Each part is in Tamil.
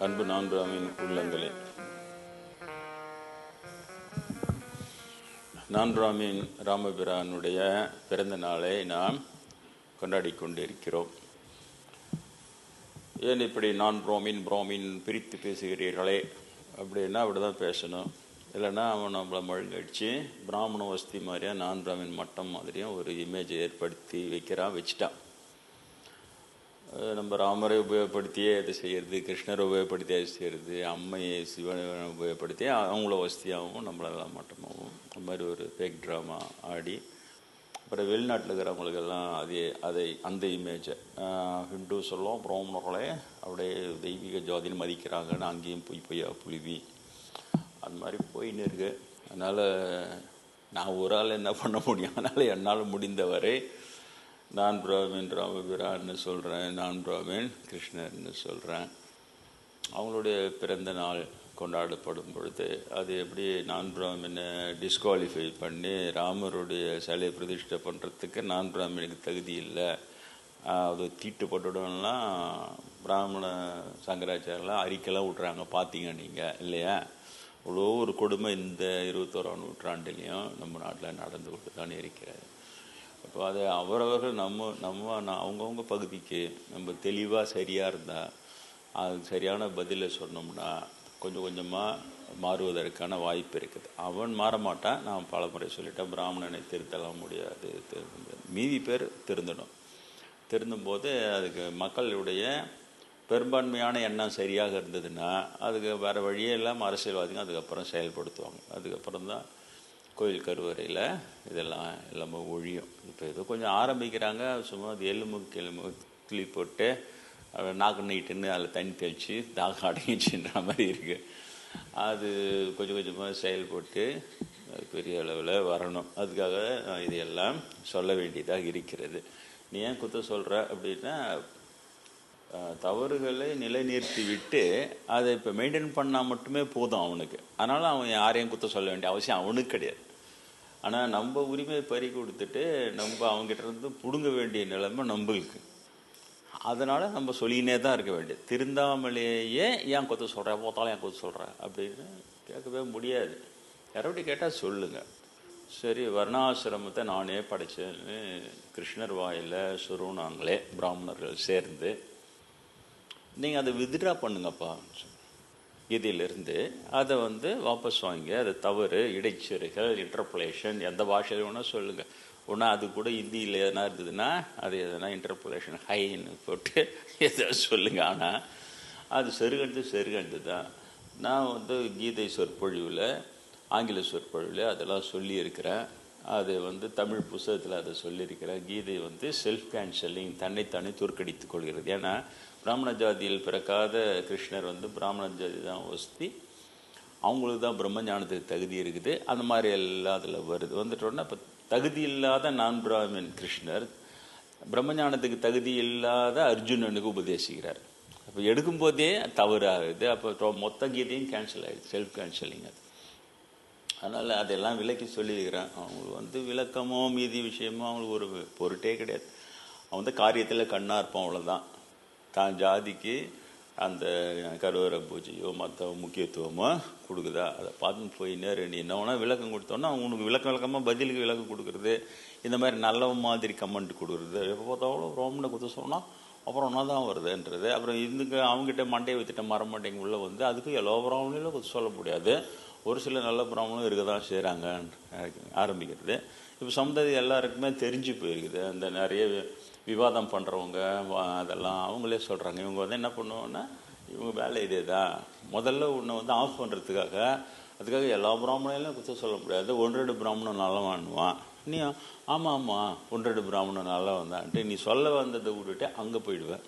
அன்பு நான்காமின் உள்ளங்களே, நான்காமின் ராமபிரானுடைய பிறந்த நாளை நாம் கொண்டாடி கொண்டிருக்கிறோம். ஏன் இப்படி பிராமின் பிரித்து பேசுகிறீர்களே அப்படின்னா அப்படிதான் பேசணும். இல்லைன்னா அவன் நம்மளை மழுங்கடிச்சு பிராமண வசதி மாதிரியா பிராமின் மட்டம் மாதிரியும் ஒரு இமேஜை ஏற்படுத்தி வச்சுட்டான். நம்ம ராமரை உபயோகப்படுத்தியே அதை செய்கிறது, கிருஷ்ணரை உபயோகப்படுத்தி அதை செய்கிறது, அம்மையை சிவனை உபயோகப்படுத்தி அவங்கள வசதியாகவும் நம்மளெல்லாம் மட்டமாகவும் அந்த மாதிரி ஒரு ஃபேக் ட்ராமா ஆடி அப்புறம் வெளிநாட்டில் இருக்கிறவங்களுக்கெல்லாம் அந்த இமேஜை ஹிந்து சொல்லும் பிராமணர்களே அப்படியே தெய்வீக ஜாதின்னு மதிக்கிறாங்கன்னு அங்கேயும் பொய்யா புழுவி அந்த மாதிரி போயின்னு இருக்கு. அதனால் நான் ஒரு ஆள் என்ன பண்ண முடியும்? அதனால் என்னால் முடிந்தவரை பிராமின் ராமபிரான்னு சொல்கிறேன், பிராமின் கிருஷ்ணர்னு சொல்கிறேன். அவங்களுடைய பிறந்த நாள் கொண்டாடப்படும் பொழுது அது எப்படி பிராமினை டிஸ்குவாலிஃபை பண்ணி ராமருடைய சிலையை பிரதிஷ்டை பண்ணுறதுக்கு பிராமினுக்கு தகுதி இல்லை, அது தீட்டுப்பட்டுடலாம் பிராமண சங்கராச்சாரியெல்லாம் அறிக்கைலாம் விட்றாங்க. பார்த்தீங்க நீங்கள் இல்லையா? அவ்வளோ ஒரு கொடுமை இந்த 21ஆம் நூற்றாண்டுலேயும் நம்ம நாட்டில் நடந்து கொண்டு தான் இருக்கிறது. அப்போ அதை அவரவர்கள் அவங்கவுங்க பகுதிக்கு நம்ம தெளிவாக சரியாக இருந்தால் அது சரியான பதிலை சொன்னோம்னா கொஞ்சம் கொஞ்சமாக மாறுவதற்கான வாய்ப்பு இருக்குது. அவன் மாற மாட்டான். நான் பல முறை சொல்லிட்டேன், பிராமணனை திருத்தலாம் முடியாது, மீதி பேர் திருந்தும் போது அதுக்கு மக்களுடைய பெரும்பான்மையான எண்ணம் சரியாக இருந்ததுன்னா அதுக்கு வேறு வழியே இல்லாமல் அரசியல்வாதிங்க அதுக்கப்புறம் செயல்படுத்துவாங்க. அதுக்கப்புறம் தான் கோயில் கருவறையில் இதெல்லாம் எல்லாமே ஒழியும். இப்போ ஏதோ கொஞ்சம் ஆரம்பிக்கிறாங்க, சும்மா அது எலும்பு கிளி போட்டு நாக்கு நீட்டுன்னு அதில் தண்ணி தெளித்து தாகம் அடங்கிச்சுன்ற மாதிரி இருக்குது. அது கொஞ்சம் கொஞ்சமாக செயல்பட்டு பெரிய அளவில் வரணும். அதுக்காக இதையெல்லாம் சொல்ல வேண்டியதாக இருக்கிறது. நீ ஏன் குத்த சொல்கிற அப்படின்னா, தவறுகளை நிலைநிறுத்தி விட்டு அதை இப்போ மெயின்டைன் பண்ணால் மட்டுமே போதும் அவனுக்கு. அதனால் அவன் யாரையும் குத்த சொல்ல வேண்டிய அவசியம் அவனுக்கு கிடையாது. ஆனால் நம்ம உரிமையை பறி கொடுத்துட்டு நம்ம அவங்ககிட்ட இருந்து பிடுங்க வேண்டிய நிலைமை நம்மளுக்கு. அதனால் நம்ம சொல்லினே தான் இருக்க வேண்டியது. திருந்தாமலேயே ஏன் கொத்த சொல்கிற, போத்தாலும் ஏன் கொத்த சொல்கிற அப்படின்னு கேட்கவே முடியாது. யாரோட கேட்டால் சொல்லுங்கள். சரி, வர்ணாசிரமத்தை நானே படைச்சேன்னு கிருஷ்ணர் வாயில் சொருனாங்களே பிராமணர்கள் சேர்ந்து, நீங்கள் அதை வித்ட்ரா பண்ணுங்கப்பா இதிலிருந்து, அதை வாபஸ் வாங்கி அது தவறு, இடைச்செருகள், இன்டர்புலேஷன் எந்த பாஷையில் வேணால் சொல்லுங்கள். ஒன்றா அது கூட ஹிந்தியில் எதனா இருந்ததுன்னா அது எதனா இன்டர்புலேஷன் ஹைன்னு போட்டு எதாவது சொல்லுங்கள். ஆனால் அது செருகண்டு தான். நான் கீதை சொற்பொழிவில், ஆங்கில சொற்பொழிவில் அதெல்லாம் சொல்லியிருக்கிறேன். அது தமிழ் புத்தகத்தில் அதை சொல்லியிருக்கிறேன். கீதை செல்ஃப் கேன்சலிங், தன்னைத்தானே தோற்கடித்துக் கொள்கிறது. ஏன்னா பிராமண ஜாதியில் பிறக்காத கிருஷ்ணர் பிராமண ஜாதி தான் வசதி, அவங்களுக்கு தான் பிரம்மஞானத்துக்கு தகுதி இருக்குது. அந்த மாதிரி எல்லாம் அதில் வருது. வந்துட்டோன்னா இப்போ தகுதி இல்லாத பிராமின் கிருஷ்ணர் பிரம்மஞானத்துக்கு தகுதி இல்லாத அர்ஜுனனுக்கு உபதேசிக்கிறார். அப்போ எடுக்கும்போதே தவறு ஆகுது. அப்போ மொத்த கீதையும் கேன்சல் ஆகிடுது, செல்ஃப் கேன்சலிங். அது அதனால் அதெல்லாம் விளக்கி சொல்லியிருக்கிறேன். அவங்களுக்கு விளக்கமோ மீதி விஷயமோ அவங்களுக்கு ஒரு பொருட்டே கிடையாது. அவன் காரியத்தில் கண்ணாக இருப்பான், அவ்வளோதான். தான் ஜாதிக்கு அந்த கருவறை பூஜையோ மற்ற முக்கியத்துவமோ கொடுக்குதா அதை பார்த்துன்னு போயின்னு நீ என்ன வேணால் விளக்கம் கொடுத்தோன்னா அவனுக்கு விளக்கமாக பதிலுக்கு விளக்கம் கொடுக்குறது, இந்த மாதிரி நல்ல மாதிரி கமெண்ட் கொடுக்குறது, எப்போ பார்த்தாலும் ரோமனை குத்த சொன்னால் அப்புறம் ஒன்றா தான் வருதுன்றது. அப்புறம் இதுக்கு அவங்ககிட்ட மண்டையை வச்சுட்ட மரமண்டைங்க உள்ளே அதுக்கு எல்லா பிராமணிலும் குத்த சொல்ல முடியாது. ஒரு சில நல்ல பிராமணனும் இருக்க தான் செய்கிறாங்க ஆரம்பிக்கிறது. இப்போ சமுதாயம் எல்லாருக்குமே தெரிஞ்சு போயிருக்குது. அந்த நிறைய விவாதம் பண்ணுறவங்க அதெல்லாம் அவங்களே சொல்கிறாங்க. இவங்க என்ன பண்ணுவோன்னா, இவங்க வேலை இதே தான். முதல்ல ஒன்று ஆஃப் பண்ணுறதுக்காக அதுக்காக எல்லா பிராமணையும் குத்த சொல்ல முடியாது. 1-2 பிராமணன் நல்லா வாங்குவான். நீ ஆமாம் 1-2 பிராமணன் நல்லா வந்தான்ட்டு நீ சொல்ல வந்ததை விட்டுட்டு அங்கே போயிடுவேன்.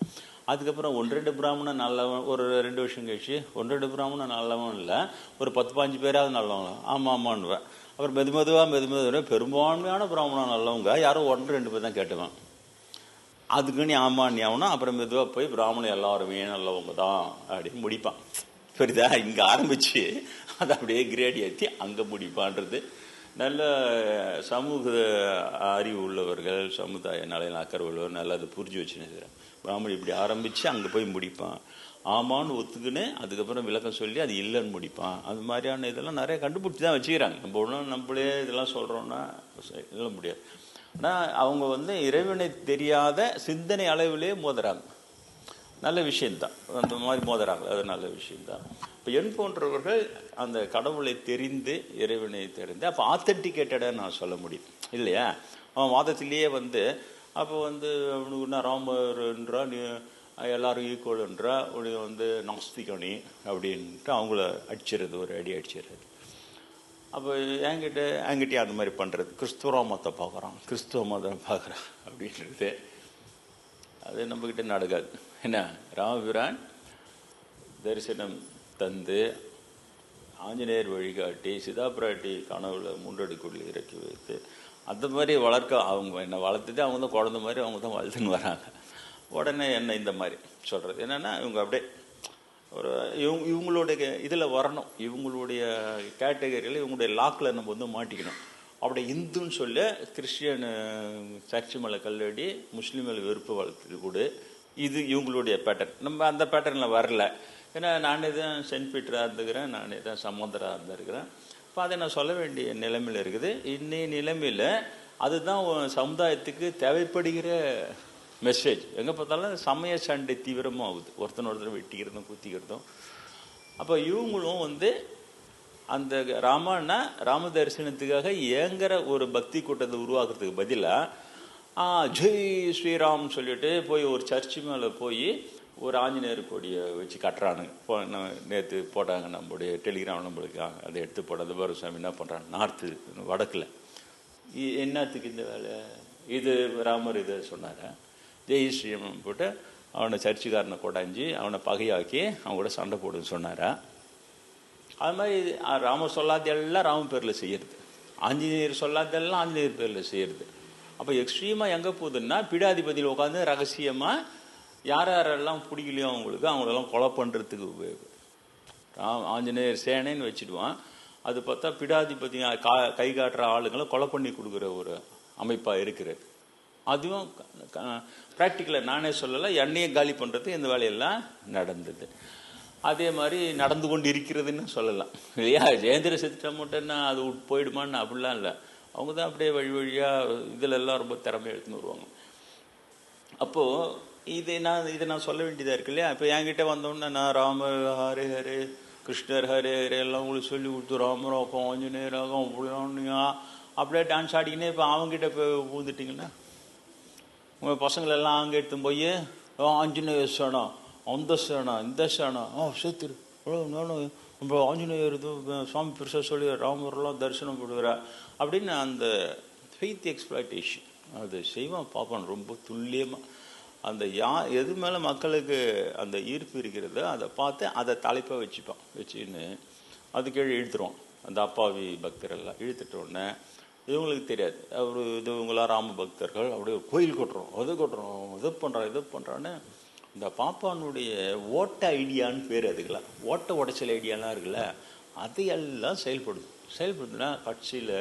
அதுக்கப்புறம் 1-2 பிராமணன் நல்லவன், ஒரு 2 வருஷம் கழிச்சு 1-2 பிராமணன் நல்லவன் இல்லை, ஒரு 10-15 பேராவது நல்லவங்க ஆமாம்மான்னுவேன். அப்புறம் மெதுமெதுவாக பெரும்பான்மையான பிராமணன் நல்லவங்க யாரோ 1-2 பேர் தான் கேட்டுவேன். அதுக்கு நீ ஆமாம் நீ ஆகணும். அப்புறம் மெதுவாக போய் பிராமணன் எல்லாருமே நல்லவங்க தான் அப்படின்னு முடிப்பான். புரியுதா? இங்கே ஆரம்பித்து அதை அப்படியே கிரேட் ஏற்றி அங்கே முடிப்பான்றது. நல்ல சமூக அறிவு உள்ளவர்கள், சமுதாய நலையில் அக்கறை உள்ளவர் நல்லா அதை புரிஞ்சு வச்சுன்னு பிராமணன் இப்படி ஆரம்பித்து அங்கே போய் முடிப்பான். ஆமான்னு ஒத்துக்குன்னு அதுக்கப்புறம் விளக்கம் சொல்லி அது இல்லைன்னு முடிப்பான். அது மாதிரியான இதெல்லாம் நிறைய கண்டுபிடிச்சி தான் வச்சுக்கிறாங்க. நம்ம ஒன்றும் நம்மளே இதெல்லாம் சொல்கிறோன்னா சொல்ல முடியாது. ஆனால் அவங்க வந்து இறைவனை தெரியாத சிந்தனை அளவிலே மோதுறாங்க. நல்ல விஷயம்தான், அந்த மாதிரி மோதுறாங்க, அது நல்ல விஷயம்தான். இப்போ என் போன்றவர்கள் அந்த கடவுளை தெரிந்து இறைவனை தெரிந்து அப்போ ஆத்தென்டிகேட்டடாக நான் சொல்ல முடியும் இல்லையா? அவன் வாதத்திலேயே வந்து அப்போ வந்து அவனுக்கு ராமர்ன்றா நீ எல்லாரும் ஈக்குவல்ன்றா உனி வந்து நாஸ்திகனி அப்படின்ட்டு அவங்கள அடிச்சிடுறது, ஒரு அடி அடிச்சிடுறது. அப்போ என்கிட்டயே அந்த மாதிரி பண்ணுறது, கிறிஸ்துவ மதத்தை பார்க்குறான், கிறிஸ்துவ மதம் பார்க்குறான் அப்படின்றது அது நம்மக்கிட்ட நடக்காது. என்ன, ராமபிரான் தரிசனம் தந்து ஆஞ்சநேயர் வழிகாட்டி சிதாபிராட்டி கனவுல முண்டடிக்குள்ளே இறக்கி வைத்து அந்த மாதிரி வளர்க்க அவங்க என்னை வளர்த்துட்டு அவங்க தான் குழந்த மாதிரி அவங்க தான் வளர்த்துன்னு வராங்க. உடனே என்ன இந்த மாதிரி சொல்கிறது என்னென்னா இவங்க அப்படியே ஒரு இவங்களுடைய இதில் வரணும், இவங்களுடைய கேட்டகரியில் இவங்களுடைய லாக்கில் நம்ம வந்து மாட்டிக்கணும். அப்படி இந்துன்னு சொல்ல கிறிஸ்டியனு சர்ச்சு மேலே கல்லடி, முஸ்லீம் மேலே வெறுப்பு வளர்த்து கொடு, இது இவங்களுடைய பேட்டர்ன். நம்ம அந்த பேட்டர்னில் வரல. ஏன்னா நானே தான் சென்ட் பீட்டராக இருந்துக்கிறேன், நானே தான் சமுந்தராக இருந்திருக்கிறேன். இப்போ அதை நான் சொல்ல வேண்டிய நிலைமையில் இருக்குது. இன்னைய நிலைமையில் அதுதான் சமுதாயத்துக்கு தேவைப்படுகிற மெசேஜ். எங்கே பார்த்தாலும் சமய சண்டை தீவிரமாக ஆகுது, ஒருத்தர் வெட்டிக்கிறதும் குத்திக்கிறதும். அப்போ இவங்களும் வந்து அந்த ராம தரிசனத்துக்காக ஏங்குற ஒரு பக்தி கூட்டத்தை உருவாக்குறதுக்கு பதிலாக ஜெய் ஸ்ரீராம் சொல்லிட்டு போய் ஒரு சர்ச்சு மேலே போய் ஒரு ஆஞ்சநேயர் கொடியை வச்சு கட்டுறானுங்க. நேற்று போட்டாங்க நம்மளுடைய டெலிகிராம், நம்மளுக்கு அதை எடுத்து போடாத பாரு சாமி என்ன பண்ணுறாங்க நார்த்து வடக்கில். என்னத்துக்கு இந்த வேலை? இது ராமர் இதை சொன்னார், ஜெய் ஸ்ரீராம் போட்டு அவனை சர்ச்சுக்காரனை கொடாஞ்சி அவனை பகையாக்கி அவன் கூட சண்டை போடுன்னு சொன்னாரா? அது மாதிரி ராமர் சொல்லாதெல்லாம் ராம பேரில் செய்யறது, ஆஞ்சநேயர் சொல்லாதெல்லாம் ஆஞ்சநேயர் பேரில் செய்யறது. அப்போ எக்ஸ்ட்ரீமாக எங்கே போகுதுன்னா பீடாதிபதியில் உட்காந்து ரகசியமாக யாரெல்லாம் பிடிக்கலையோ அவங்களெல்லாம் கொலை பண்ணுறதுக்கு உபயோகம். ஆஞ்சநேயர் சேனைன்னு வச்சுடுவான், அது பார்த்தா பீடாதிபதி கை காட்டுற ஆளுங்களை கொலை பண்ணி கொடுக்குற ஒரு அமைப்பாக இருக்கிறது. அதுவும் ப்ராக்டிக்கலாக நானே சொல்லலை, எண்ணெயை காலி பண்ணுறது இந்த வேலையெல்லாம் நடந்தது. அதே மாதிரி நடந்து கொண்டு இருக்கிறதுன்னு சொல்லலாம் இல்லையா? ஜெயந்திர செத்துட்டா மட்டும்னா அது போயிடுமான்னு அப்படிலாம் இல்லை. அவங்க தான் அப்படியே வழி வழியாக இதில் எல்லாம் ரொம்ப திறமையாக எடுத்துன்னு வருவாங்க. அப்போது இதை நான் சொல்ல வேண்டியதாக இருக்கு இல்லையா? இப்போ என்கிட்ட வந்தோடனே நான் ராமர் ஹரே ஹரே, கிருஷ்ணர் ஹரே ஹரே எல்லாம் உங்களுக்கு சொல்லி கொடுத்து ராமராக்கம் ஆஞ்சநேயராகம் அப்படின்னா அப்படியே டான்ஸ் ஆடிக்கினே இப்போ அவங்ககிட்ட இப்போ பூந்துட்டிங்கன்னா உங்கள் பசங்களெல்லாம் அங்கே எடுத்து போய் ஆஞ்சநேய சேனா, அந்த சேனா, இந்த சேனா, சேர்த்துரு நானும் நம்ம ஆஞ்சநேயர் சுவாமி பெருசாக சொல்லி ராமரெல்லாம் தரிசனம் போடுகிறா அப்படின்னு அந்த ஃபெய்த் எக்ஸ்ப்ளாய்டேஷன் அது செய்வான் பார்ப்பான் ரொம்ப துல்லியமாக. அந்த எது மேலே மக்களுக்கு அந்த ஈர்ப்பு இருக்கிறதோ அதை பார்த்து அதை தலைப்பாக வச்சுன்னு அது கீழே இழுத்துருவோம். அந்த அப்பாவி பக்தரெல்லாம் இழுத்துட்டோடனே இவங்களுக்கு தெரியாது அவர் இவங்களாம் ராம பக்தர்கள், அப்படியே கோயில் கொட்டுறோம், அது பண்ணுறான் இது பண்ணுறான்னு இந்த பாப்பானுடைய ஓட்ட ஐடியான்னு பேர். அதுக்கெல்லாம் ஓட்ட உடைச்சல் ஐடியாலாம் இருக்குல்ல, அதையெல்லாம் செயல்படுதுன்னா கட்சியில்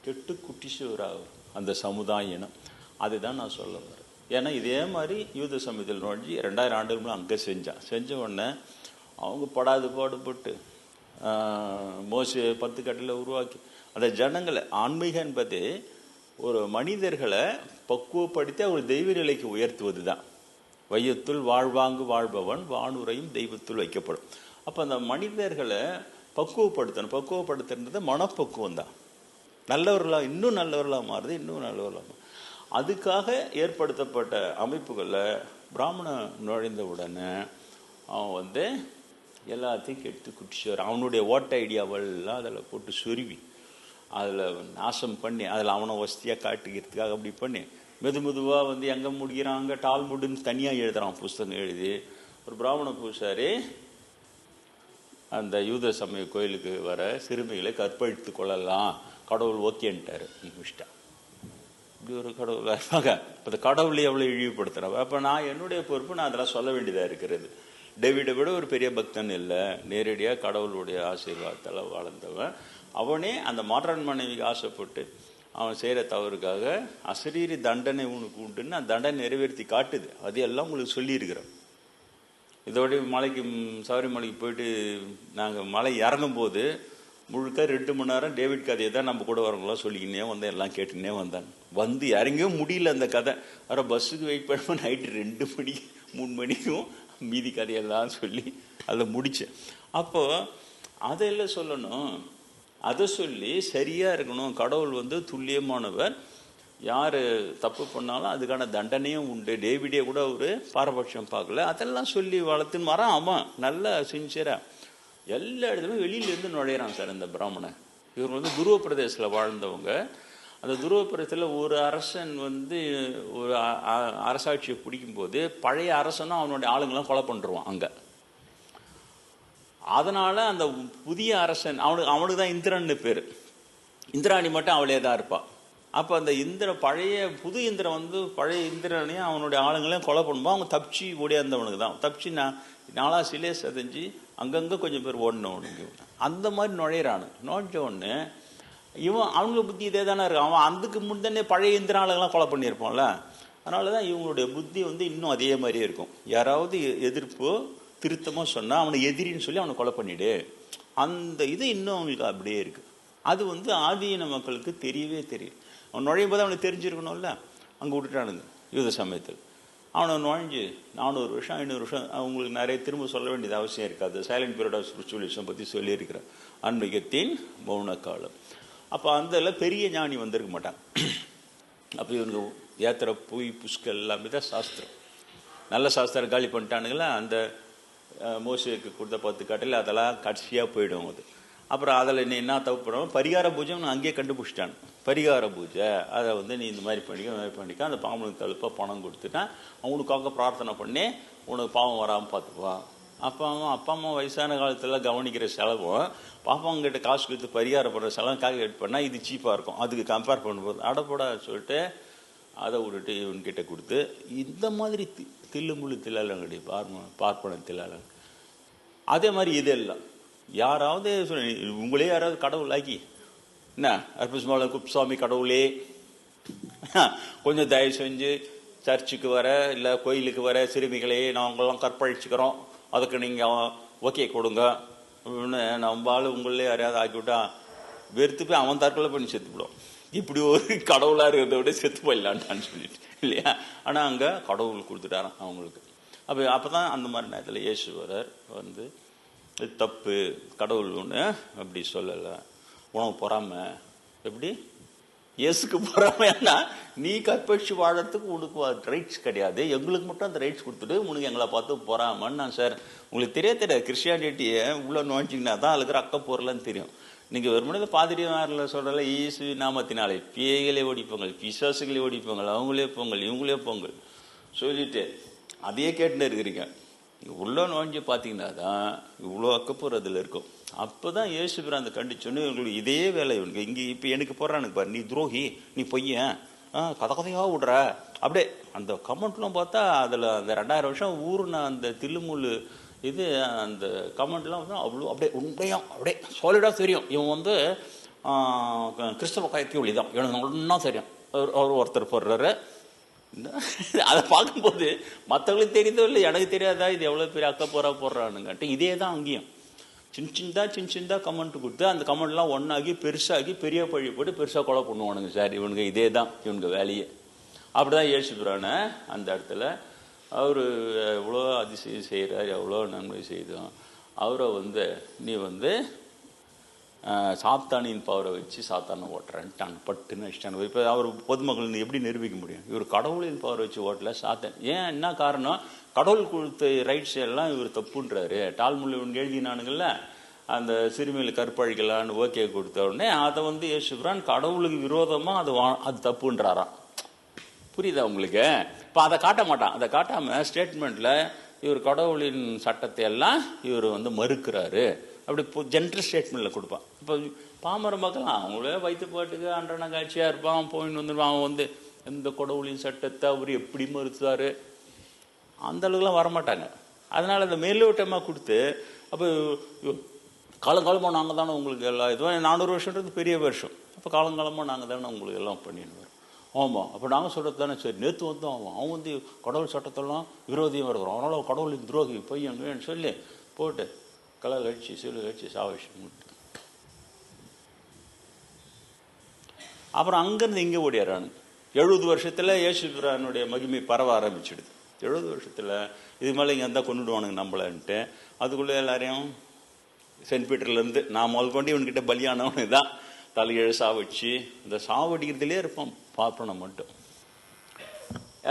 கெட்டு குட்டிச்சு ஒரு அந்த சமுதாய இனம். அதுதான் நான் சொல்ல வரேன். ஏன்னா இதே மாதிரி யூத சமயத்தில் நுழைஞ்சி 2000 ஆண்டுகளும் அங்கே செஞ்ச உடனே அவங்க பாடுபட்டு மோசே 10 கட்டளை உருவாக்கி அந்த ஜனங்களை ஆன்மீகம் என்பது ஒரு மனிதர்களை பக்குவப்படுத்தி அவர் தெய்வ நிலைக்கு உயர்த்துவது தான். வையத்துள் வாழ்வாங்கு வாழ்பவன் வானுரையும் தெய்வத்துள் வைக்கப்படும். அப்போ அந்த மனிதர்களை பக்குவப்படுத்துறது மனப்பக்குவம் தான். நல்லவர்களாக இன்னும் நல்லவர்களாக மாறுது, இன்னும் நல்லவர்களாக. அதுக்காக ஏற்படுத்தப்பட்ட அமைப்புகளில் பிராமணன் நுழைந்த உடனே அவன் எல்லாத்தையும் கெடுத்து குடிச்சு அவனுடைய ஓட்ட ஐடியாவெல்லாம் அதில் போட்டு சொருவி அதில் நாசம் பண்ணி அதில் அவனை வசதியாக காட்டிக்கிறதுக்காக அப்படி பண்ணி மெதுவாக எங்கே முடிக்கிறான் அங்கே டால்முடுன்னு தனியாக எழுதுகிறான் புஸ்தகம் எழுதி. ஒரு பிராமண பூசாரி அந்த யூத சமய கோயிலுக்கு வர சிறுமிகளை கற்பழித்து கொள்ளலாம், கடவுள் ஓகேன்ட்டார். விஷயம் இப்படி ஒரு கடவுள் இருப்பாங்க. அந்த கடவுளை எவ்வளோ இழிவுபடுத்துகிறேன். அப்போ நான் என்னுடைய பொறுப்பு நான் அதெல்லாம் சொல்ல வேண்டியதாக இருக்கிறது. டேவிடை விட ஒரு பெரிய பக்தன் இல்லை, நேரடியாக கடவுளுடைய ஆசீர்வாதத்தால் வாழ்ந்தவன். அவனே அந்த மாற்றான் மனைவிக்கு ஆசைப்பட்டு அவன் செய்கிற தவறுக்காக அசரீரி தண்டனை உனக்கு உண்டுன்னு அந்த தண்டனை நிறைவேற்றி காட்டுது. அது எல்லாம் உங்களுக்கு சொல்லியிருக்கிறேன். இதோட மலைக்கு சபரிமலைக்கு போயிட்டு நாங்கள் மலை இறங்கும் போது முழுக்க 2 மணி நேரம் டேவிட் கதையை தான் நம்ம கூட வரவங்களாம் சொல்லிக்கினே வந்தேன், எல்லாம் கேட்டுக்கினே வந்தாங்க. வந்து இறங்கவும் முடியல அந்த கதை. வேறு பஸ்ஸுக்கு வெயிட் பண்ணுவோம். நைட்டு 2 மணிக்கு 3 மணிக்கும் மீதி கதையெல்லாம் சொல்லி அதில் முடித்தேன். அப்போது அதெல்லாம் சொல்லணும், அதை சொல்லி சரியாக இருக்கணும். கடவுள் வந்து துல்லியமானவர், யார் தப்பு பண்ணாலும் அதுக்கான தண்டனையும் உண்டு. டேவிடே கூட ஒரு பாரபட்சம் பார்க்கல. அதெல்லாம் சொல்லி வளர்த்துன்னு வரான். அவன் நல்லா சின்சியராக எல்லா இடத்துலையும் வெளியிலேருந்து நுழையிறான் சார் இந்த பிராமணன். இவர் வந்து துருவ பிரதேசத்தில் வாழ்ந்தவங்க. அந்த துருவ பிரதேசத்தில் ஒரு அரசன் வந்து ஒரு அரசாட்சியை பிடிக்கும்போது பழைய அரசனும் அவனுடைய ஆளுங்களாம் கொலை பண்ணுருவான் அங்கே. அதனால் அந்த புதிய அரசன் அவனுக்கு தான் இந்திரன்னு பேர். இந்திராணி மட்டும் அவளே தான் இருப்பாள். அப்போ அந்த புது இந்திரன் வந்து பழைய இந்திரனையும் அவனுடைய ஆளுங்களையும் கொலை பண்ணும்போது அவங்க தப்பிச்சு ஓடியாந்தவனுக்கு தான். தப்பிச்சு நாளாக சிலையை செதஞ்சு அங்கங்கே கொஞ்சம் பேர் ஓடினவனுக்கு அந்த மாதிரி நுழையிறானு. நுழைஞ்ச உடனே அவங்களுக்கு புத்தி இதே தானே இருக்கு. அவன் அதுக்கு முன்னே பழைய இந்திர ஆளுங்கெல்லாம் கொலை பண்ணியிருப்பான்ல. அதனால தான் இவங்களுடைய புத்தி வந்து இன்னும் அதே மாதிரியே இருக்கும். யாராவது எதிர்ப்போ திருத்தமோ சொன்னால் அவனை எதிரின்னு சொல்லி அவனை கொலை பண்ணிவிடு. அந்த இது இன்னும் அவங்களுக்கு அப்படியே இருக்குது. அது வந்து ஆதீன மக்களுக்கு தெரியவே தெரியும். அவன் நுழையும் போது அவனுக்கு தெரிஞ்சிருக்கணும்ல. அங்கே விட்டுட்டானுங்க யூத சமயத்தில். அவனை நுழைஞ்சு 400 வருஷம் 500 வருஷம் அவங்களுக்கு நிறைய திரும்ப சொல்ல வேண்டியது அவசியம் இருக்காது. சைலண்ட் பீரியட் ஆஃப் ஸ்பிரிச்சுவலிசம் பற்றி சொல்லியிருக்கிறேன், ஆன்மீகத்தின் மௌன காலம். அப்போ அதில் பெரிய ஞானி வந்திருக்க மாட்டாங்க. அப்போ இவனுக்கு ஏத்திர பூய் புஷ்கள் எல்லாமே தான் சாஸ்திரம். நல்ல சாஸ்திரம் காலி பண்ணிட்டானுங்களா. அந்த மோசேக்கு கொடுத்த 10 கட்டளை அதெல்லாம் கடைசியாக போயிடும். அது அப்புறம் அதில் நீ என்ன தப்பு பண்ணுவோம், பரிகார பூஜை அங்கேயே கண்டுபிடிச்சிட்டான். பரிகார பூஜை அதை வந்து நீ இந்த மாதிரி பண்ணிக்க அந்த பாம்பனுக்கு தழுப்பாக பணம் கொடுத்துட்டா அவனுக்காக பிரார்த்தனை பண்ணி உனக்கு பாவம் வராமல் பார்த்துப்பா. அப்பா அம்மா வயசான காலத்தில் கவனிக்கிற செலவும் பாப்பாங்கிட்ட காசு கொடுத்து பரிகாரம் பண்ணுற செலவும் கால்குலேட் பண்ணால் இது சீப்பாக இருக்கும். அதுக்கு கம்பேர் பண்ணும்போது அடப்போட சொல்லிட்டு அதை விட்டுட்டு இவன்கிட்ட கொடுத்து இந்த மாதிரி தில்லுமுள்ளு தில்லாலங்கடி பார்ப்பன தில்லாலங்க. அதே மாதிரி இதெல்லாம் யாராவது உங்களே யாராவது கடவுள் ஆக்கி என்ன அற்புதமான குப்சாமி கடவுளே கொஞ்சம் தயவு செஞ்சு சர்ச்சுக்கு வர இல்லை கோயிலுக்கு வர சிறுமிகளே நாங்கள்லாம் கற்பழிச்சுக்கிறோம், அதுக்கு நீங்கள் ஓகே கொடுங்க அப்படின்னு நம்பாலும் உங்களே யாரையாவது ஆக்கிவிட்டா வெறுத்து போய் அவன் தற்கொலை பண்ணி செத்துவிடும். இப்படி ஒரு கடவுளாக இருக்கிறத விட செத்து போயிடலான்டான்னு சொல்லிட்டு இல்லையா. ஆனால் அங்கே கடவுள் கொடுத்துட்டாரான் அவங்களுக்கு. அப்போ தான் அந்த மாதிரி நேரத்தில் இயேசுவரர் வந்து தப்பு கடவுள் ஒன்று அப்படி சொல்லலை. உனக்கு பொறாமை எப்படி இயேசுக்கு பொறாமைன்னா நீ கற்பழிச்சு வாழறதுக்கு உனக்கு ரைட்ஸ் கிடையாது, எங்களுக்கு மட்டும் அந்த ரைட்ஸ் கொடுத்துட்டு உனக்கு எங்களை பார்த்து பொறாமன்னு. நான் சார் உங்களுக்கு தெரியாது கிறிஸ்டியானிட்டியை உள்ள நோஞ்சிங்கன்னா தான் அதுக்கு அக்க போறலன்னு தெரியும். நீங்கள் ஒரு மனித பாதிரியாரில் சொல்கிறல இயேசு நாமத்தினாலே பேய்களே ஓடிப்போங்கள், பிசாசுகளே ஓடிப்போங்கள், அவங்களே போங்கள் இவங்களே போங்கள் சொல்லிட்டு அதையே கேட்டுன்னு இருக்கிறீங்க. உள்ள நோஞ்சி பார்த்தீங்கன்னா தான் இவ்வளோ அக்கப்போர் அதில் இருக்கும். அப்போ தான் இயேசு பிரான் அந்த கண்டிச்சோன்னு இவங்களுக்கு இதே வேலை இவனுக்கு இங்கே இப்போ எனக்கு போடுறானுக்கு பாரு, நீ துரோகி, நீ பொய்யன், கதையாக விடுற அப்படியே அந்த கமெண்ட்லாம் பார்த்தா அதில் அந்த 2000 வருஷம் ஊருன அந்த தில்லுமுள்ளு இது அந்த கமெண்ட்லாம் வந்து அவ்வளோ அப்படியே உண்மையாக அப்படியே சாலிடாக தெரியும். இவன் வந்து கிறிஸ்தவ காயத்தி ஒளி தான் எனக்கு ஒன்றா தெரியும். அவர் ஒருத்தர் போடுறாரு. அதை பார்க்கும்போது மற்றவங்களுக்கு தெரியுதோ இல்லை எனக்கு தெரியாதா இது எவ்வளோ பெரிய அக்கப்போரா போடுறானுங்கன்ட்டு இதே தான் அங்கேயும் சின்ன சின்னதா கமெண்ட் கொடுத்து அந்த கமெண்ட்லாம் ஒன்றாகி பெருசாகி பெரிய பழி போட்டு பெருசாக கொலை பண்ணுவானுங்க சார். இவனுக்கு இதே தான் இவனுக்கு வேலையே. அப்படி தான் இயேசுபிரானை அந்த இடத்துல அவர் எவ்வளோ அதிசயம் செய்கிறார், எவ்வளோ நன்மை செய்தோம். அவரை வந்து நீ வந்து சாத்தானின் பவரை வச்சு சாத்தானை ஓட்டுறேன்ட்டான் பட்டுன்னு வச்சுட்டான். இப்போ அவர் பொதுமக்கள் எப்படி நிரூபிக்க முடியும்? இவர் கடவுளின் பவரை வச்சு ஓட்டல சாத்தான். ஏன் என்ன காரணம்? கடவுள் கொடுத்த ரைட்ஸ் எல்லாம் இவர் தப்புன்றாரு. டால்முல் இவனுக்கு எழுதினானுங்கள்ல அந்த சிறுமியில் கற்பழிக்கலான்னு ஓகே கொடுத்த உடனே அதை வந்து இயேசுபிரான் கடவுளுக்கு விரோதமாக அது தப்புன்றாராம். புரியுதா உங்களுக்கு? இப்போ அதை காட்ட மாட்டான். அதை காட்டாமல் ஸ்டேட்மெண்ட்டில் இவர் கடவுளின் சட்டத்தை எல்லாம் இவர் வந்து மறுக்கிறாரு அப்படி ஜென்ரல் ஸ்டேட்மெண்ட்டில் கொடுப்பான். இப்போ பாமர மக்கள் அவங்களே வயிற்று பாட்டுக்கு அன்றாட காட்சியாக இருப்பான், போயின்னு வந்துடுவான். அவன் வந்து எந்த கடவுளின் சட்டத்தை அவர் எப்படி மறுத்தாரு அந்த அளவுக்குலாம் வரமாட்டாங்க. அதனால் அந்த மேலோட்டமாக கொடுத்து அப்போ காலங்காலமாக நாங்கள் தானே உங்களுக்கு எல்லாம் இதுவும் 400 வருஷன்றது பெரிய வருஷம். அப்போ காலங்காலமாக நாங்கள் தானே உங்களுக்கு எல்லாம் பண்ணின்னு வரோம். ஆமாம். அப்போ நாங்கள் சொல்கிறது தானே சரி. நேற்று வந்து அவன் வந்து கடவுள் சட்டத்தெல்லாம் விரோதியாக இருக்கிறான், அதனால் கடவுளின் துரோகி பையன்னு சொல்லி போட்டு கலர் கழிச்சு சிவில் கழிச்சு சாவடிச்சு. அப்புறம் அங்கேருந்து இங்கே ஓடிடுறானு. 70 வருஷத்தில் இயேசுபிரானுடைய மகிமை பரவ ஆரம்பிச்சிடுது. 70 வருஷத்தில் இது மேலே இங்கே இருந்தால் கொண்டுடுவானுங்க நம்மளன்ட்டு. அதுக்குள்ளே எல்லாரையும் சென்ட் பீட்டர்லேருந்து நான் முதல் கொண்டு இவன்கிட்ட பலியானவனு தான் தலையெழு சாவடிச்சு இந்த சாவடிக்கிறதுலே இருப்பான் பார்ப்பனை மட்டும்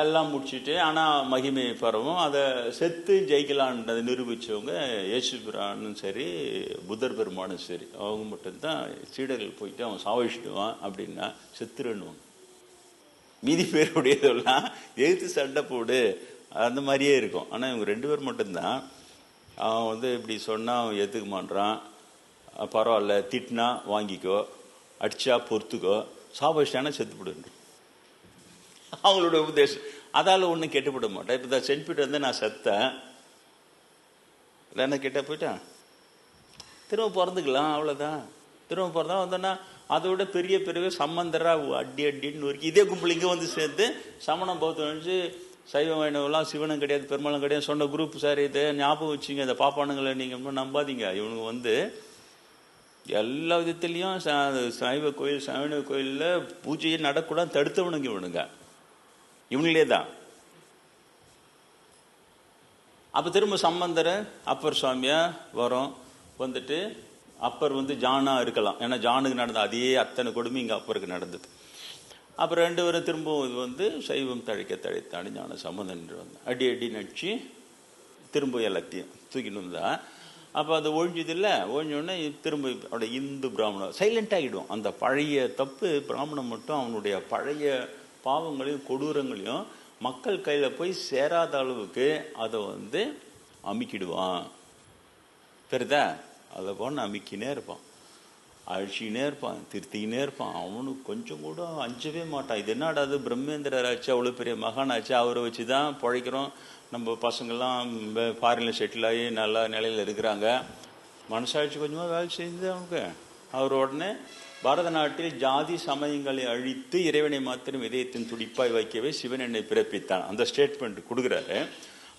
எல்லாம் முடிச்சுட்டு. ஆனால் மகிமை பரவும். அதை செத்து ஜெயிக்கலான்றதை நிரூபித்தவங்க இயேசுபிரானும் சரி புத்தர் பெருமானும் சரி. அவங்க மட்டும்தான் சீடர்கள் போயிட்டு அவன் சாவடிச்சுடுவான் அப்படின்னா செத்துருன்னுவாங்க. மீதி பேருடையதெல்லாம் எழுத்து சண்டை போடு அந்த மாதிரியே இருக்கும். ஆனால் இவங்க 2 பேர் மட்டும்தான் அவன் வந்து இப்படி சொன்னால் அவன் ஏற்றுக்க மாட்டான். பரவாயில்ல, திட்டினா வாங்கிக்கோ, அடிச்சா பொறுத்துக்கோ, சாவடிச்சிட்டானா செத்துப்படுன்னு அவங்களோட உபதேசம். அதால் ஒன்றும் கெட்டுப்பட மாட்டேன். இப்போ தான் சென்ட் பீட்டர் வந்து நான் செத்தேன் என்ன கெட்ட போயிட்டேன், திரும்ப பிறந்துக்கலாம், அவ்வளோதான். திரும்ப பிறந்தா வந்தோன்னா அதோட பெரிய பெரிய சம்பந்தராக அடின்னு இருக்கு. இதே கும்பல் இங்கே வந்து சேர்த்து சமணம் பௌத்தம் நினச்சி சைவ வைணவெல்லாம் சிவனும் கிடையாது பெருமாளும் கிடையாது சொன்ன குரூப். சார் இதை ஞாபகம் வச்சுங்க, இந்த பாப்பானுங்களை நீங்கள் நம்பாதீங்க. இவனுங்க வந்து எல்லா விதத்துலேயும் சைவ கோயில் சைவ கோயிலில் பூஜையை நடக்கூடாது தடுத்தவனுங்க இவனுங்க. இவங்களே தான். அப்போ திரும்ப சம்பந்தர் அப்பர் சுவாமியா வரும். வந்துட்டு அப்பர் வந்து ஜானா இருக்கலாம், ஏன்னா ஜானுக்கு நடந்த அதே அத்தனை கொடுமை இங்கே அப்பருக்கு நடந்தது. அப்புறம் 2 பேரும் திரும்பவும் இது வந்து சைவம் தழைத்தாடி ஞான சம்பந்தன் வந்தேன் அடி நடிச்சு திரும்ப எல்லாத்தையும் தூக்கிட்டு வந்தா. அப்போ அது ஒழிஞ்சது இல்லை. ஒழிஞ்சோடனே திரும்ப அவனோட இந்து பிராமணன் சைலண்ட் ஆகிடும். அந்த பழைய தப்பு பிராமணன் மட்டும் அவனுடைய பழைய பாவங்களையும் கொடூரங்களையும் மக்கள் கையில் போய் சேராத அளவுக்கு அதை வந்து அமுக்கிடுவான். தெரியுதா? அதை போன அமுக்கினே இருப்பான், அழிச்சிக்கினே இருப்பான், திருத்திக்கினே இருப்பான். அவனுக்கு கொஞ்சம் கூட அஞ்சவே மாட்டான். இது என்னடா அது பிரம்மேந்திரர் ஆச்சு, அவ்வளோ பெரிய மகான் ஆச்சு, அவரை வச்சு தான் பிழைக்கிறோம், நம்ம பசங்கள்லாம் ஃபாரினில் செட்டில் ஆகி நல்லா நிலையில் இருக்கிறாங்க, மனசாட்சி கொஞ்சமாக வேலை செய்யுது அவனுக்கு. அவர் உடனே பாரத நாட்டில் ஜாதி சமயங்களை அழித்து இறைவனை மாத்திரம் இதயத்தின் துடிப்பாய் வைக்கவே சிவன் என்னை பிறப்பித்தான் அந்த ஸ்டேட்மெண்ட் கொடுக்குறாரு.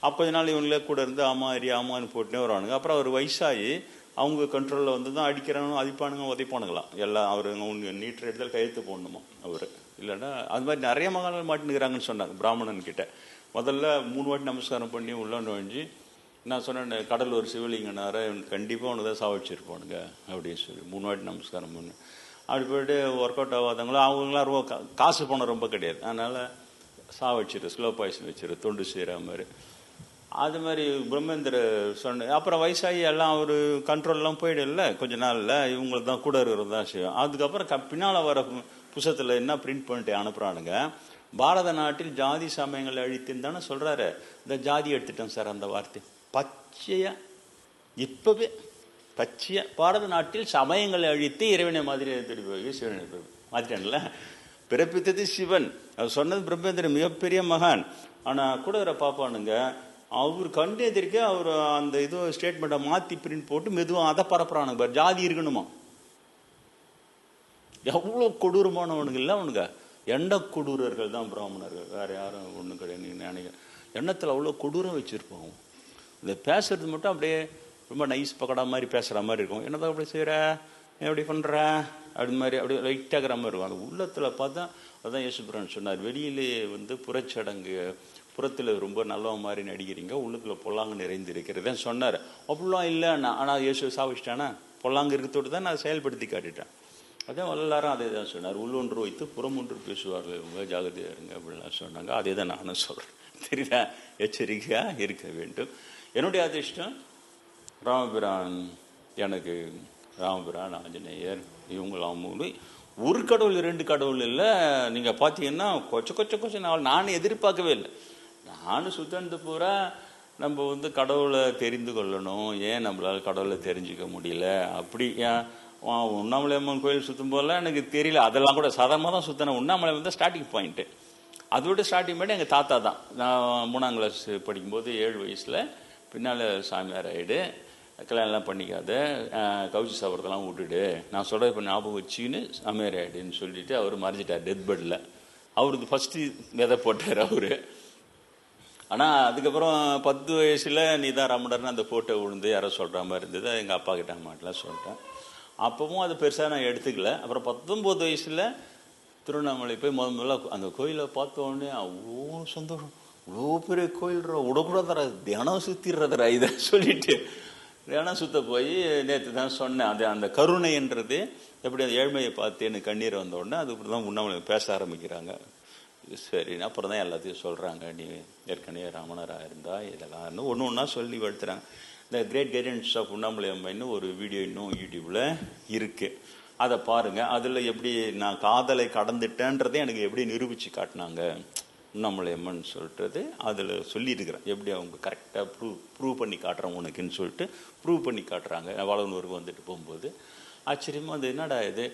அப்போ நாள் இவங்களே கூட இருந்து ஆமான்னு போட்டுனே வருவானுங்க. அப்புறம் அவர் வயசாகி அவங்க கண்ட்ரோலில் வந்து தான் அடிக்கிறானு அடிப்பானுங்க உதைப்பானுங்களாம் எல்லாம். அவர் அவங்க நீட்டுற இடத்துல கையெழுத்து போடணுமா அவர், இல்லைன்னா அது மாதிரி நிறைய மகான்கள் மாட்டினுக்கிறாங்கன்னு சொன்னாங்க பிராமணன் கிட்ட. முதல்ல 3 வாட்டி நமஸ்காரம் பண்ணி உள்ள நுழைஞ்சு நான் சொன்னேன், கடலூர் சிவலிங்கனார கண்டிப்பாக அவனுக்கு தான் சாவடிச்சிருப்பானுங்க அப்படின்னு சொல்லி 3 வாட்டி நமஸ்காரம் பண்ணு. அப்படி போய்ட்டு ஒர்க் அவுட் ஆகாதவங்களும் அவங்களாம் ரொம்ப காசு பணம் ரொம்ப கிடையாது, அதனால் சாவடிச்சிரு, ஸ்லோ பாய்சன் வச்சிரு, தொண்டு செய்கிற மாதிரி. அது மாதிரி பிரம்மேந்திர சொன்ன. அப்புறம் வயசாகி எல்லாம் ஒரு கண்ட்ரோல்லாம் போயிடல கொஞ்ச நாளில், இவங்களுக்கு தான் கூட இருக்கிறது தான் செய்யும். அதுக்கப்புறம் பின்னால் வர புத்தகத்தில் என்ன பிரிண்ட் பண்ணிட்டு அனுப்புகிறானுங்க, பாரத நாட்டில் ஜாதி சமயங்களை அழித்துன்னு தானே சொல்கிறாரு. இந்த ஜாதி எடுத்துட்டேன் சார் அந்த வார்த்தை பச்சையா, இப்போவே பச்சையா பாரத நாட்டில் சமயங்களை அழித்து இறைவனை மாதிரி எடுத்துட்டு போய் சிவனை மாற்றிட்டான்ல. பிறப்பித்தது சிவன், அவர் சொன்னது பிரம்மேந்திரன் மிகப்பெரிய மகான். ஆனால் கூட வர பாப்பானுங்க அவர் கண்டு எதிர்க்க அவர் அந்த இது ஸ்டேட்மெண்ட்டை மாற்றி பிரிண்ட் போட்டு மெதுவாக அதை பரப்புறானுங்க. ஜாதி இருக்கணுமா? எவ்வளோ கொடூரமானவனுங்க இல்லை அவனுங்க. எண்ண கொடூரர்கள் தான் பிராமணர்கள், வேறு யாரும் ஒன்றும் கிடையாது. நீங்கள் நினைக்க எண்ணத்தில் அவ்வளோ கொடூரம் வச்சுருப்போம். இந்த பேசுறது மட்டும் அப்படியே ரொம்ப நைஸ் பக்கடா மாதிரி பேசுகிற மாதிரி இருக்கும். என்னதான் அப்படி செய்கிற, எப்படி பண்ணுற அப்படி மாதிரி அப்படியே லைட்டாகிற மாதிரி இருக்கும். அந்த உள்ளத்தில் பார்த்தா அதுதான் இயேசுபிரான் சொன்னார், வெளியிலே வந்து புறச்சடங்கு, புறத்தில் ரொம்ப நல்ல மாதிரி நடிக்கிறீங்க, உள்ளத்தில் பொல்லாங்கு நிறைந்து இருக்கிறதுன்னு சொன்னார். அப்படிலாம் இல்லைண்ணா, ஆனால் இயேசு சாவிச்சிட்டானா பொல்லாங்கு இருக்கிறதோடு தான் நான் செயல்படுத்தி காட்டிட்டேன். அதே எல்லாரும் அதே தான் சொன்னார், உள்ளொன்று வைத்து புறமொன்று பேசுவார்கள், இவங்க ஜாகிரதையாக இருங்க அப்படின்லாம் சொன்னாங்க. அதே தான் நானும் சொல்கிறேன். தெரியுதா? எச்சரிக்கையாக இருக்க வேண்டும். என்னுடைய அதிர்ஷ்டம் ராமபிரான், எனக்கு ராமபிரான், ஆஞ்சநேயர், இவங்களாம் ஒரு கடவுள் 2 கடவுள் இல்லை. நீங்கள் பார்த்தீங்கன்னா கொச்ச நானும் எதிர்பார்க்கவே இல்லை. நானும் சுத்தந்து பூரா நம்ம வந்து கடவுளை தெரிந்து கொள்ளணும், ஏன் நம்மளால் கடவுளை தெரிஞ்சுக்க முடியல அப்படி. ஏன் உண்ணாமலை அம்மன் கோயில் சுற்றும் போதெல்லாம் எனக்கு தெரியல, அதெல்லாம் கூட சாதாரணமாக தான் சுற்றினேன். உண்ணாமலை வந்து ஸ்டார்டிங் பாயிண்ட்டு, அதோட ஸ்டார்டிங் பாயிண்ட் எங்கள் தாத்தா தான். நான் 3ஆம் கிளாஸ் படிக்கும்போது 7 வயசில் பின்னால் சாமியார் ஆகிடு, கல்யாணம்லாம் பண்ணிக்காத, கவுச்சி சாப்பிட்றதெல்லாம் விட்டுடு, நான் சொல்கிற இப்போ ஞாபகம் வச்சுக்கின்னு சாமியார் ஆகிடுன்னு சொல்லிட்டு அவர் மறைஞ்சிட்டார் டெத் பெட்டில். அவருக்கு ஃபஸ்ட்டு விதை போட்டார் அவரு. ஆனால் அதுக்கப்புறம் 10 வயசில் நீ தான் ரமணர்னு அந்த ஃபோட்டோ விழுந்து யாரோ சொல்கிற மாதிரி இருந்தது. எங்கள் அப்பா கிட்ட அம்மாட்டெலாம் சொல்லிட்டேன். அப்பவும் அது பெருசாக நான் எடுத்துக்கல. அப்புறம் 19 வயசில் திருவண்ணாமலை போய் முதல்ல அந்த கோயிலை பார்த்த உடனே அவ்வளோ சந்தோஷம். இவ்வளோ பெரிய கோயில் விடக்கூடாதரா, தினம் சுற்றிடுறதரா இதை சொல்லிட்டு தினம் சுற்ற போய் நேற்று தான் சொன்னேன். அந்த கருணைன்றது எப்படி அந்த ஏழ்மையை பார்த்து எனக்கு கண்ணீர் வந்த உடனே அதுக்கு தான் உண்ணாமலை பேச ஆரம்பிக்கிறாங்க. சரி, அப்புறம் தான் எல்லாத்தையும் சொல்கிறாங்க. நீ ஏற்கனவே ரமணராக இருந்தா இதெல்லாம் ஒன்று ஒன்றா சொல்லி வளர்த்துறாங்க. இந்த கிரேட் கைடன்ஸ் ஆஃப் உண்ணாமலை அம்மைன்னு ஒரு வீடியோ இன்னும் யூடியூப்பில் இருக்குது, அதை பாருங்கள். அதில் எப்படி நான் காதலை கடந்துட்டேன்றதை எனக்கு எப்படி நிரூபித்து காட்டினாங்க உண்ணாமலை அம்மன் சொல்லிட்டு அதில் சொல்லியிருக்கிறேன். எப்படி அவங்க கரெக்டாக ப்ரூவ் பண்ணி காட்டுறோம் உனக்குன்னு சொல்லிட்டு ப்ரூவ் பண்ணி காட்டுறாங்க. வளவனூருக்கு வந்துட்டு போகும்போது ஆச்சரியமாக அது என்னடா இது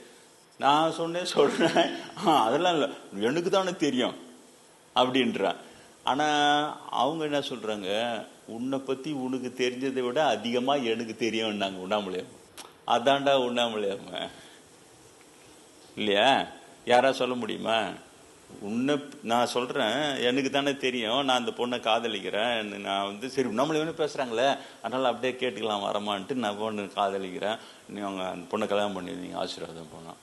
நான் சொல்கிறேன் அதெல்லாம் இல்லை, எனக்கு தானே தெரியும் அப்படின்றான். ஆனால் அவங்க என்ன சொல்கிறாங்க, உன்னை பற்றி உனக்கு தெரிஞ்சதை விட அதிகமாக எனக்கு தெரியும்னாங்க உண்ணாமலை அம்மா. அதான்டா உண்ணாமலை அம்மா இல்லையா? யாரா சொல்ல முடியுமா? உன்னை நான் சொல்கிறேன் எனக்கு தானே தெரியும், நான் அந்த பொண்ணை காதலிக்கிறேன், நான் சரி உண்ணாமலை வேணும் பேசுகிறாங்களே அதனால் அப்படியே கேட்டுக்கலாம் வரமான்ட்டு நான் பொண்ணு காதலிக்கிறேன், நீ அவங்க அந்த பொண்ணை கல்யாணம் பண்ணியிருந்தீங்க ஆசீர்வாதம் போனான்,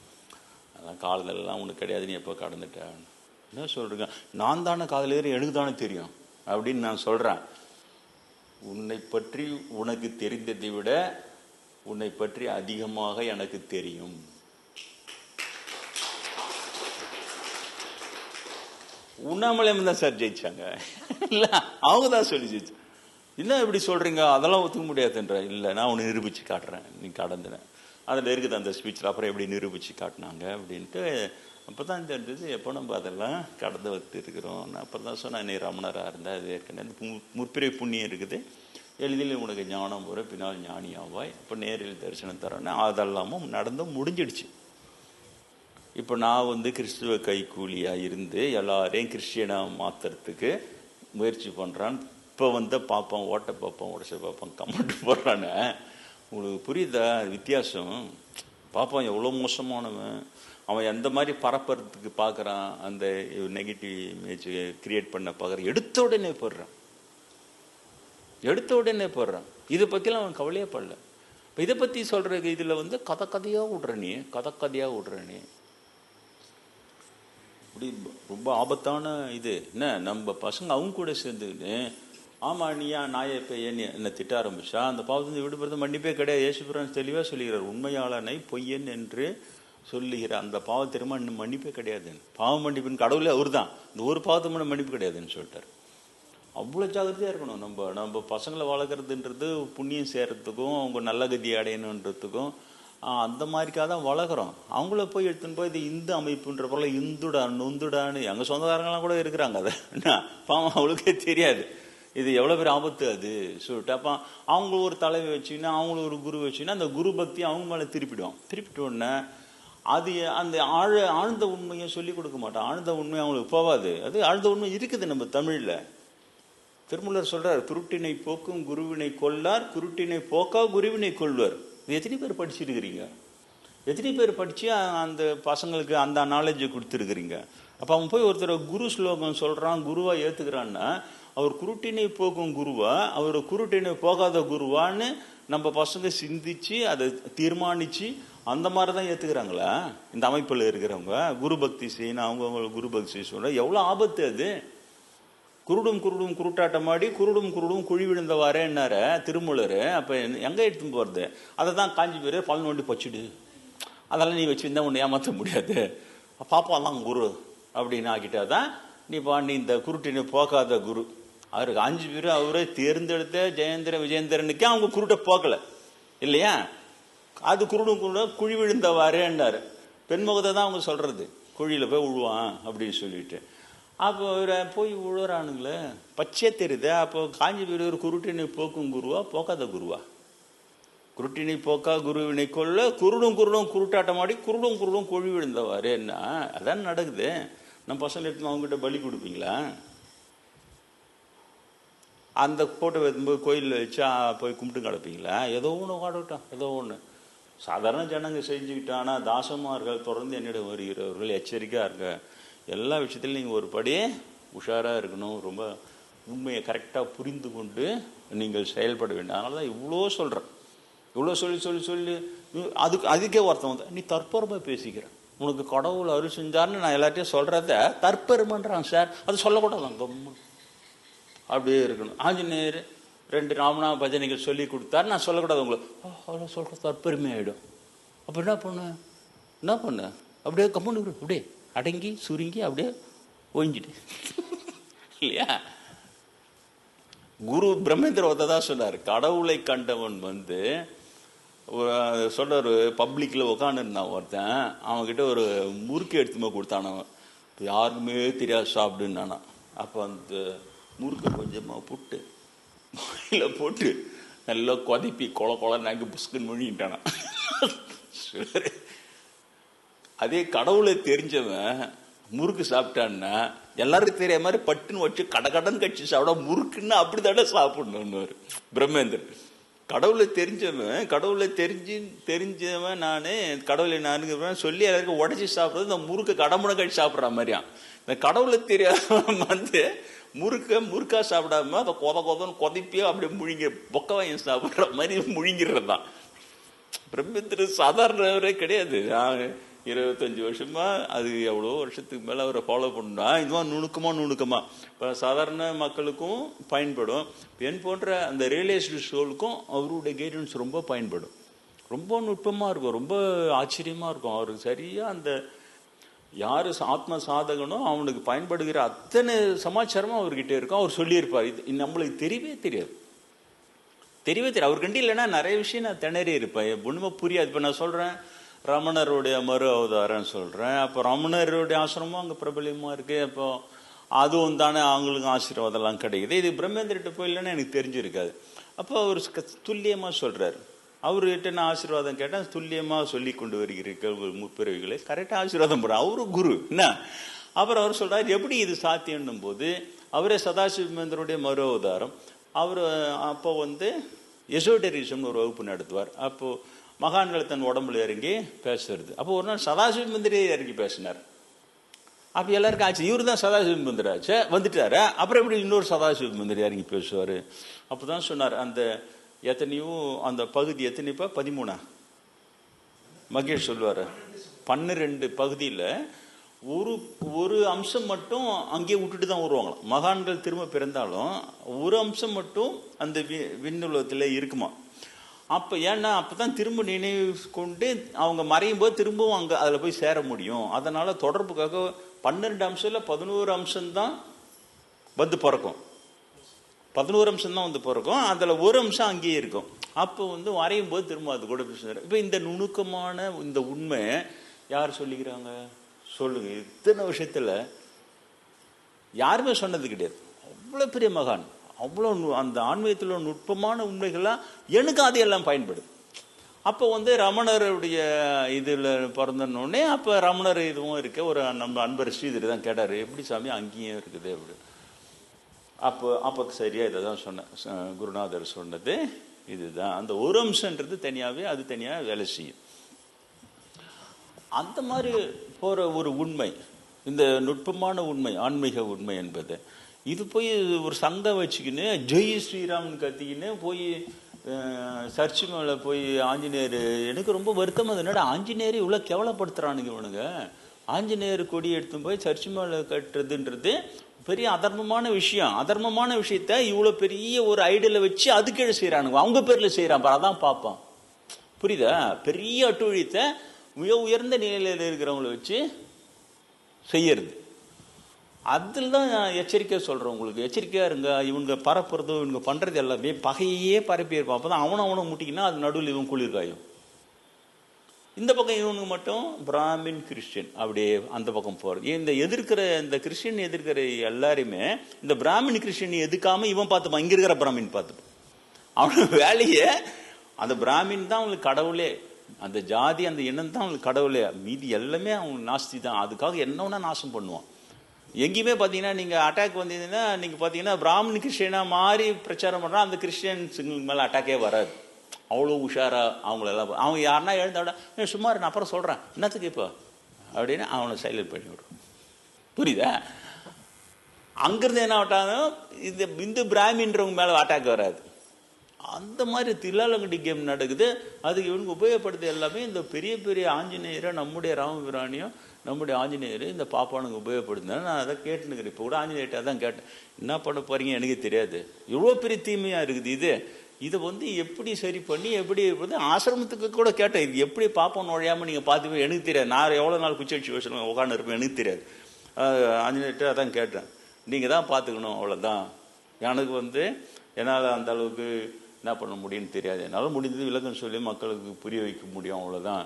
அதான் காதலெல்லாம் உனக்கு கிடையாது, நீ எப்போ கடந்துட்டேன் என்ன சொல்கிறேங்க, நான் தானே காதலிக்கிறேன் எனக்கு தானே தெரியும் அப்படின்னு நான் சொல்கிறேன். உன்னை பற்றி உனக்கு தெரிந்ததை விட உன்னை பற்றி அதிகமாக எனக்கு தெரியும். உண்ணாமலை தான் சார் ஜெயிச்சாங்க, இல்லை அவங்க தான் சொல்லி ஜெயிச்சு. என்ன இப்படி சொல்கிறீங்க, அதெல்லாம் ஒத்துக்க முடியாதுன்ற. இல்லை நான் உன்னை நிரூபித்து காட்டுறேன், நீ கடந்துனேன். அதில் இருக்குது அந்த ஸ்பீச்சில். அப்புறம் எப்படி நிரூபித்து காட்டினாங்க அப்படின்ட்டு அப்போ தான் தெரிஞ்சது. எப்போ நம்ம அதெல்லாம் கடந்து வந்துருக்கிறோம். நான் அப்புறம் தான் சொன்னேன், நீ ரமணராக இருந்தால் அது ஏற்கனவே முற்பிறை புண்ணியம் இருக்குது, எளிதில் உனக்கு ஞானம் வரும், பின்னால் ஞானியாவாய், இப்போ நேரில் தரிசனம் தரேன்னு அதெல்லாமும் நடந்து முடிஞ்சிடுச்சு. இப்போ நான் கிறிஸ்துவ கைக்கூலியாக இருந்து எல்லாரையும் கிறிஸ்டியனாக மாற்றுறதுக்கு முயற்சி பண்ணுறான். இப்போ பார்ப்போம், ஓட்ட பார்ப்போம், உடச்ச பார்ப்போம், கமெண்ட் போடுறானே, உங்களுக்கு புரியுதா வித்தியாசம்? பார்ப்போம் எவ்வளோ மோசமானவன், அவன் எந்த மாதிரி பரப்புறதுக்கு பார்க்குறான், அந்த நெகட்டிவ் இமேஜ் கிரியேட் பண்ண பார்க்குறான், எடுத்த உடனே போடுறான். இதை பற்றிலாம் அவன் கவலையே படல. இப்போ இதை பற்றி சொல்கிறதுக்கு இதில் கதையாக விடுற நீ இப்படி ரொம்ப ஆபத்தான இது என்ன. நம்ம பசங்க அவங்க கூட சேர்ந்துக்கிட்டு ஆமாம் நீயா நாயை இப்போ என்னை திட்ட ஆரம்பிச்சா அந்த பாவத்திலிருந்து விடுபடுறது மன்னிப்பே கிடையாது. இயேசுபிரான் தெளிவாக சொல்லுகிறார், உண்மையாளனை பொய்யன் என்று சொல்லுகிற அந்த பாவத்திற்குமா இன்னும் மன்னிப்பே கிடையாதுன்னு. பாவம் மன்னிப்புன்னு கடவுளே அவர் தான், இந்த ஒரு பாவத்துக்கு முன்னே மன்னிப்பு கிடையாதுன்னு சொல்லிட்டார். அவ்வளோ ஜாகிரதையாக இருக்கணும். நம்ம பசங்களை வளர்க்குறதுன்றது புண்ணியம் சேர்றதுக்கும் அவங்க நல்ல கதி அடையணுன்றதுக்கும் அந்த மாதிரிக்காக தான் வளர்க்குறோம். அவங்கள போய் எடுத்துன்னு போய் இது இந்து அமைப்புன்ற போல நொந்துடான்னு எங்கள் சொந்தக்காரங்களாம் கூட இருக்கிறாங்க. அதை பாவம் அவளுக்கே தெரியாது இது எவ்வளோ பேர் ஆபத்து அது சொல்லிட்டு. அப்போ அவங்க ஒரு தலைவை வச்சுன்னா அவங்கள ஒரு குரு வச்சுன்னா அந்த குரு பக்தி அவங்க மேலே திருப்பிட்டு உடனே அது அந்த ஆழ்ந்த உண்மையை சொல்லி கொடுக்க மாட்டோம். ஆழ்ந்த உண்மை அவங்களுக்கு போவாது. அது ஆழ்ந்த உண்மை இருக்குது நம்ம தமிழில். திருமூலர் சொல்றார், குருட்டினை போக்கும் குருவினை கொள்ளார், குருட்டினை போக்கா குருவினை கொள்வார். இது எத்தனை பேர் படிச்சிருக்கிறீங்க? எத்தனை பேர் படித்து அந்த பசங்களுக்கு அந்த நாலேஜை கொடுத்துருக்குறீங்க? அப்போ அவன் போய் ஒருத்தர் குரு ஸ்லோகம் சொல்கிறான், குருவாக ஏற்றுக்கிறான்னா அவர் குருட்டினை போக்கும் குருவா அவர் குருட்டினை போகாத குருவான்னு நம்ம பசங்க சிந்திச்சு அதை தீர்மானித்து அந்த மாதிரி தான் ஏற்றுக்கிறாங்களா இந்த அமைப்பில் இருக்கிறவங்க? குரு பக்தி செய்யணும், அவங்க குரு பக்தி செய்ய சொல்ற எவ்வளோ ஆபத்து அது. குருடும் குருட்டாட்டமாடி குருடும் குழி விழுந்தவாரேன்னார திருமூலர். அப்போ எங்கே எடுத்துன்னு போகிறது? அதை தான் காஞ்சி பேர் பலன் வண்டி பச்சிடு, அதெல்லாம் நீ வச்சுருந்தா ஒன்று ஏமாற்ற முடியாது, பாப்பாலாம் குரு அப்படின்னு ஆக்கிட்டா தான் நீ இந்த குருட்டினை போக்காத குரு. அவருக்கு 5 பேர் அவரே தேர்ந்தெடுத்த ஜெயேந்திர விஜயேந்திரனுக்கே அவங்க குருட்டை போக்கலை இல்லையா? அது குருடும் குழி விழுந்தவாரேன்னாரு. பெண்முகத்தை தான் அவங்க சொல்கிறது, குழியில் போய் விழுவான் அப்படின்னு சொல்லிட்டு. அப்போ போய் விழுறானுங்களே, பச்சை தெரியுது. அப்போ காஞ்சி பெரியவர் குருட்டினை போக்கும் குருவா போக்காத குருவா? குருட்டினை போக்கா குருவினை கொள்ள குருடும் குருட்டாட்டமாடி குருடும் கொழி விழுந்தவாரு என்ன? அதான் நடக்குது. நம்ம பசங்க எடுத்து அவங்ககிட்ட பலி கொடுப்பீங்களா? அந்த போட்டோ வைக்கும்போது கோயிலில் வச்சா போய் கும்பிட்டு கிடப்பீங்களா? ஏதோ ஒன்று காடட்டும், ஏதோ ஒன்று சாதாரண ஜனங்க செஞ்சுக்கிட்டானா தாசமார்கள் தொடர்ந்து என்னிடம் வருகிறவர்கள் எச்சரிக்கையாக இருங்க. எல்லா விஷயத்துலையும் நீங்கள் ஒரு படி உஷாராக இருக்கணும். ரொம்ப உண்மையை கரெக்டாக புரிந்து கொண்டு நீங்கள் செயல்பட வேண்டும். அதனால தான் இவ்வளோ சொல்கிறேன். இவ்வளோ சொல்லி சொல்லி சொல்லி அதுக்கே ஒருத்தன் வந்து நீ தற்பெருமை பேசிக்கிற, உனக்கு கடவுள் அருள் செஞ்சார்னு நான் எல்லாத்தையும் சொல்கிறத தற்பெருமைன்றான் சார். அது சொல்லக்கூடாது, கம்மன் அப்படியே இருக்கணும். ஆஞ்சநேயர் 2 ராமநாம பஜனைகள் சொல்லி கொடுத்தாரு, நான் சொல்லக்கூடாது உங்களுக்கு. அவ்வளோ சொல்கிற தற்பெருமை ஆகிடும். அப்போ என்ன பண்ண அப்படியே கம்மனு அப்படியே அடங்கி சுருங்கி அப்படியே ஒழிஞ்சிட்டு இல்லையா? குரு பிரம்மேந்திர தான் சொன்னார், கடவுளை கண்டவன் வந்து சொல்றாரு, பப்ளிக்ல உட்காந்துருந்தான் ஒருத்தன், அவன்கிட்ட ஒரு முறுக்கு எடுத்துமே கொடுத்தான். அவன் யாருக்குமே தெரியாது சாப்பிடுன்னானா. அப்போ அந்த முறுக்கை கொஞ்சமாக போட்டு வாயில போட்டு நல்லா கொதிப்பி கொலை நாங்க புஸ்குன்னு முழுங்கிட்டானா. அதே கடவுளை தெரிஞ்சவன் முறுக்கு சாப்பிட்டான்னா எல்லாருக்கும் தெரிய மாதிரி பட்டுன்னு வச்சு கடன் கட்சி சாப்பிட முறுக்குன்னு அப்படித்தானே சாப்பிடணும்னு பிரம்மேந்திரன். கடவுளை தெரிஞ்சவன் நானே கடவுளை நானுங்க சொல்லி எல்லாருக்கும் உடச்சி சாப்பிட்றது இந்த முறுக்கு கடமுனை கட்சி சாப்பிட்ற மாதிரியான். இந்த கடவுளை தெரியாதவன் வந்து முறுக்கா சாப்பிடாம அதை கொதன்னு கொதிப்பியோ அப்படி முழுங்கி பொக்கவாயம் சாப்பிட்ற மாதிரி முழுங்கிறது தான். பிரம்மேந்திரன் சாதாரணவரே கிடையாது. 25 வருஷமா, அது எவ்வளோ வருஷத்துக்கு மேலே அவரை ஃபாலோ பண்ணா இது மாதிரி நுணுக்கமா இப்போ சாதாரண மக்களுக்கும் பயன்படும். என் போன்ற அந்த ரியலைஸ்டு சோலுக்கும் அவருடைய கைடன்ஸ் ரொம்ப பயன்படும். ரொம்ப நுட்பமாக இருக்கும், ரொம்ப ஆச்சரியமாக இருக்கும். அவருக்கு சரியாக அந்த யார் ஆத்ம சாதகனோ அவனுக்கு பயன்படுகிற அத்தனை சமாச்சாரமும் அவர்கிட்ட இருக்கும். அவர் சொல்லியிருப்பார். இது நம்மளுக்கு தெரியவே தெரியாது. அவர் கண்டி இல்லைன்னா நிறைய விஷயம் நான் திணறி இருப்பேன், ஒன்றுமே புரியாது. இப்போ நான் சொல்கிறேன் ரமணருடைய மறு அவதாரம்னு சொல்கிறேன். அப்போ ரமணருடைய ஆசிரமும் அங்கே பிரபலியமாக இருக்குது. அப்போ அதுவும் தானே அவங்களுக்கும் ஆசீர்வாதம்லாம் கிடைக்குது. இது பிரம்மேந்திரிட்ட போயில்லைன்னா எனக்கு தெரிஞ்சிருக்காது. அப்போ அவர் துல்லியமாக சொல்கிறார். அவர்கிட்ட நான் ஆசீர்வாதம் கேட்டேன், துல்லியமாக சொல்லி கொண்டு வருகிறீர்கள் முற்பிறவிகளை, கரெக்டாக ஆசீர்வாதம் போடுறேன். அவரும் குரு என்ன. அப்புறம் அவர் சொல்கிறார் எப்படி இது சாத்தியன்னும் போது அவரே சதாசிவமேந்திரனுடைய மறு அவதாரம். அவர் அப்போ வந்து எசோடெரிசம்னு ஒரு வகுப்பு நடத்துவார். அப்போது மகான்களை தன் உடம்புல இறங்கி பேசுறது. அப்போ ஒரு நாள் சதாசிவ மந்திரியே இறங்கி பேசினார். அப்போ எல்லாருக்கும் ஆச்சு, இவரு தான் சதாசிவ மந்திரி ஆச்சு வந்துட்டாரு, அப்புறம் எப்படி இன்னொரு சதாசிவ மந்திரி இறங்கி பேசுவார். அப்போ தான் சொன்னார், அந்த எத்தனையோ அந்த பகுதி எத்தனைப்பா 13 மகேஷ் சொல்லுவார், 12 பகுதியில் ஒரு அம்சம் மட்டும் அங்கேயே விட்டுட்டு தான் வருவாங்களாம். மகான்கள் திரும்ப பிறந்தாலும் ஒரு அம்சம் மட்டும் அந்த விண்ணுலகத்தில் இருக்குமா. அப்போ ஏன்னா அப்போ தான் திரும்ப நினைவு கொண்டு அவங்க மறையும் போது திரும்பவும் அங்கே அதில் போய் சேர முடியும். அதனால் தொடர்புக்காக 12 அம்சத்தில் 11 அம்சம்தான் வந்து பிறக்கும். 11 அம்சம் தான் வந்து பிறக்கும். அதில் ஒரு அம்சம் அங்கேயே இருக்கும். அப்போ வந்து வரையும் போது திரும்ப அது கூட பேசுகிறார். இப்போ இந்த நுணுக்கமான இந்த உண்மை யார் சொல்லிக்கிறாங்க சொல்லுங்க. இத்தனை விஷயத்தில் யாருமே சொன்னது கிடையாது. அவ்வளோ பெரிய மகான், அவ்வளோ அந்த ஆன்மீகத்தில் நுட்பமான உண்மைகள்லாம் எனக்கு அது எல்லாம் பயன்படுது. அப்போ வந்து ரமணருடைய இதில் பிறந்தோடனே அப்போ ரமணர் இதுவும் இருக்க ஒரு நம்ம அன்பர் ஸ்ரீதரி தான் கேட்டார், எப்படி சாமி அங்கேயும் இருக்குது அப்படி. அப்போ சரியா இதை தான் சொன்னேன், குருநாதர் சொன்னது இதுதான். அந்த ஒரு அம்சன்றது தனியாகவே அது தனியாக வேலை செய்யும். அந்த மாதிரி போகிற ஒரு உண்மை, இந்த நுட்பமான உண்மை, ஆன்மீக உண்மை என்பது இது போய் ஒரு சங்கம் வச்சுக்கின்னு ஜெய் ஸ்ரீராம்னு கத்திக்கின்னு போய் சர்ச்சு மேலே போய் ஆஞ்சநேயர், எனக்கு ரொம்ப வருத்தம். அது என்னடா ஆஞ்சநேயர் இவ்வளோ கேவலப்படுத்துகிறானுங்க இவனுங்க. ஆஞ்சநேயர் கொடி எடுத்து போய் சர்ச்சு மேலே கட்டுறதுன்றது பெரிய அதர்மமான விஷயம். அதர்மமான விஷயத்த இவ்வளோ பெரிய ஒரு ஐடியலை வச்சு அது கீழே செய்கிறானுங்க, அவங்க பேரில் செய்கிறான். அதான் பார்ப்பான், புரியுதா? பெரிய அட்டுழியத்தை மிக உயர்ந்த நிலையில் இருக்கிறவங்கள வச்சு செய்யறது. அதில் தான் எச்சரிக்கையாக சொல்கிறேன் உங்களுக்கு, எச்சரிக்கையாக இருங்க. இவங்க பரப்புறதோ இவங்க பண்ணுறது எல்லாமே பகையே பரப்பி இருப்பான். அப்போ தான் அவனை முட்டிக்கினா அது நடுவில் இவன் குளிர்காயும். இந்த பக்கம் இவனுக்கு மட்டும் பிராமின் கிறிஸ்டின் அப்படியே அந்த பக்கம் போகிறது. இந்த கிறிஸ்டின் எதிர்க்கிற எல்லாருமே இந்த பிராமின் கிறிஸ்டின் எதுக்காம இவன் பார்த்துப்பான், இங்கே இருக்கிற பிராமின் பார்த்துப்பான். அவனுக்கு வேலையே அந்த பிராமின் தான் அவங்களுக்கு கடவுளே, அந்த ஜாதி அந்த எண்ணம் தான் அவங்களுக்கு கடவுளே. மீதி எல்லாமே அவங்க நாஸ்தி தான். அதுக்காக என்னன்னா நாசம் பண்ணுவான். எங்கேயுமே பார்த்தீங்கன்னா நீங்கள் அட்டாக் வந்தீங்கன்னா நீங்கள் பார்த்தீங்கன்னா பிராமண் கிறிஸ்டியனாக மாறி பிரச்சாரம் பண்ணுறான், அந்த கிறிஸ்டியன்ஸுங்களுக்கு மேலே அட்டாக்கே வராது. அவ்வளோ உஷாராக அவங்களெல்லாம் அவங்க யாருன்னா எழுந்தாவிட சும்மா நான் அப்புறம் சொல்கிறேன் என்னத்துக்கு இப்போ அப்படின்னு அவனை சைலண்ட் பண்ணி விடுறோம். புரியுதா? அங்கிருந்து என்ன ஆட்டாலும் இந்த இந்து பிராமின்றவங்க மேலே அட்டாக் வராது. அந்த மாதிரி தில்லாலங்கடி கேம் நடக்குது. அதுக்கு இவனுக்கு உபயோகப்படுது எல்லாமே இந்த பெரிய பெரிய ஆஞ்சநேயரை, நம்முடைய ராமபிராணியும் நம்முடைய ஆஞ்சநேயர் இந்த பாப்பானுக்கு உபயோகப்படுதுன்னு நான் அதை கேட்டுனுக்கிறேன். இப்போ கூட ஆஞ்சநேயர்கிட்ட தான் கேட்டேன், என்ன பண்ண போறீங்க எனக்கு தெரியாது, இவ்வளோ பெரிய தீமையாக இருக்குது இதை எப்படி சரி பண்ணி எப்படி ஆசிரமத்துக்கு கூட கேட்டேன், இது எப்படி பாப்பா நுழையாமல் நீங்கள் பார்த்துப்பேன் எனக்கு தெரியாது, நான் எவ்வளோ நாள் குச்சி அடிச்சு வச்சு உட்காந்து இருப்பேன் எனக்கு தெரியாது. ஆஞ்சநேயர்கிட்ட அதான் கேட்டேன், நீங்கள் தான் பார்த்துக்கணும் அவ்வளோதான், எனக்கு என்னால் அந்த அளவுக்கு என்ன பண்ண முடியும்னு தெரியாது, என்னால் முடிஞ்சது விளக்கம் சொல்லி மக்களுக்கு புரிய வைக்க முடியும் அவ்வளோதான்.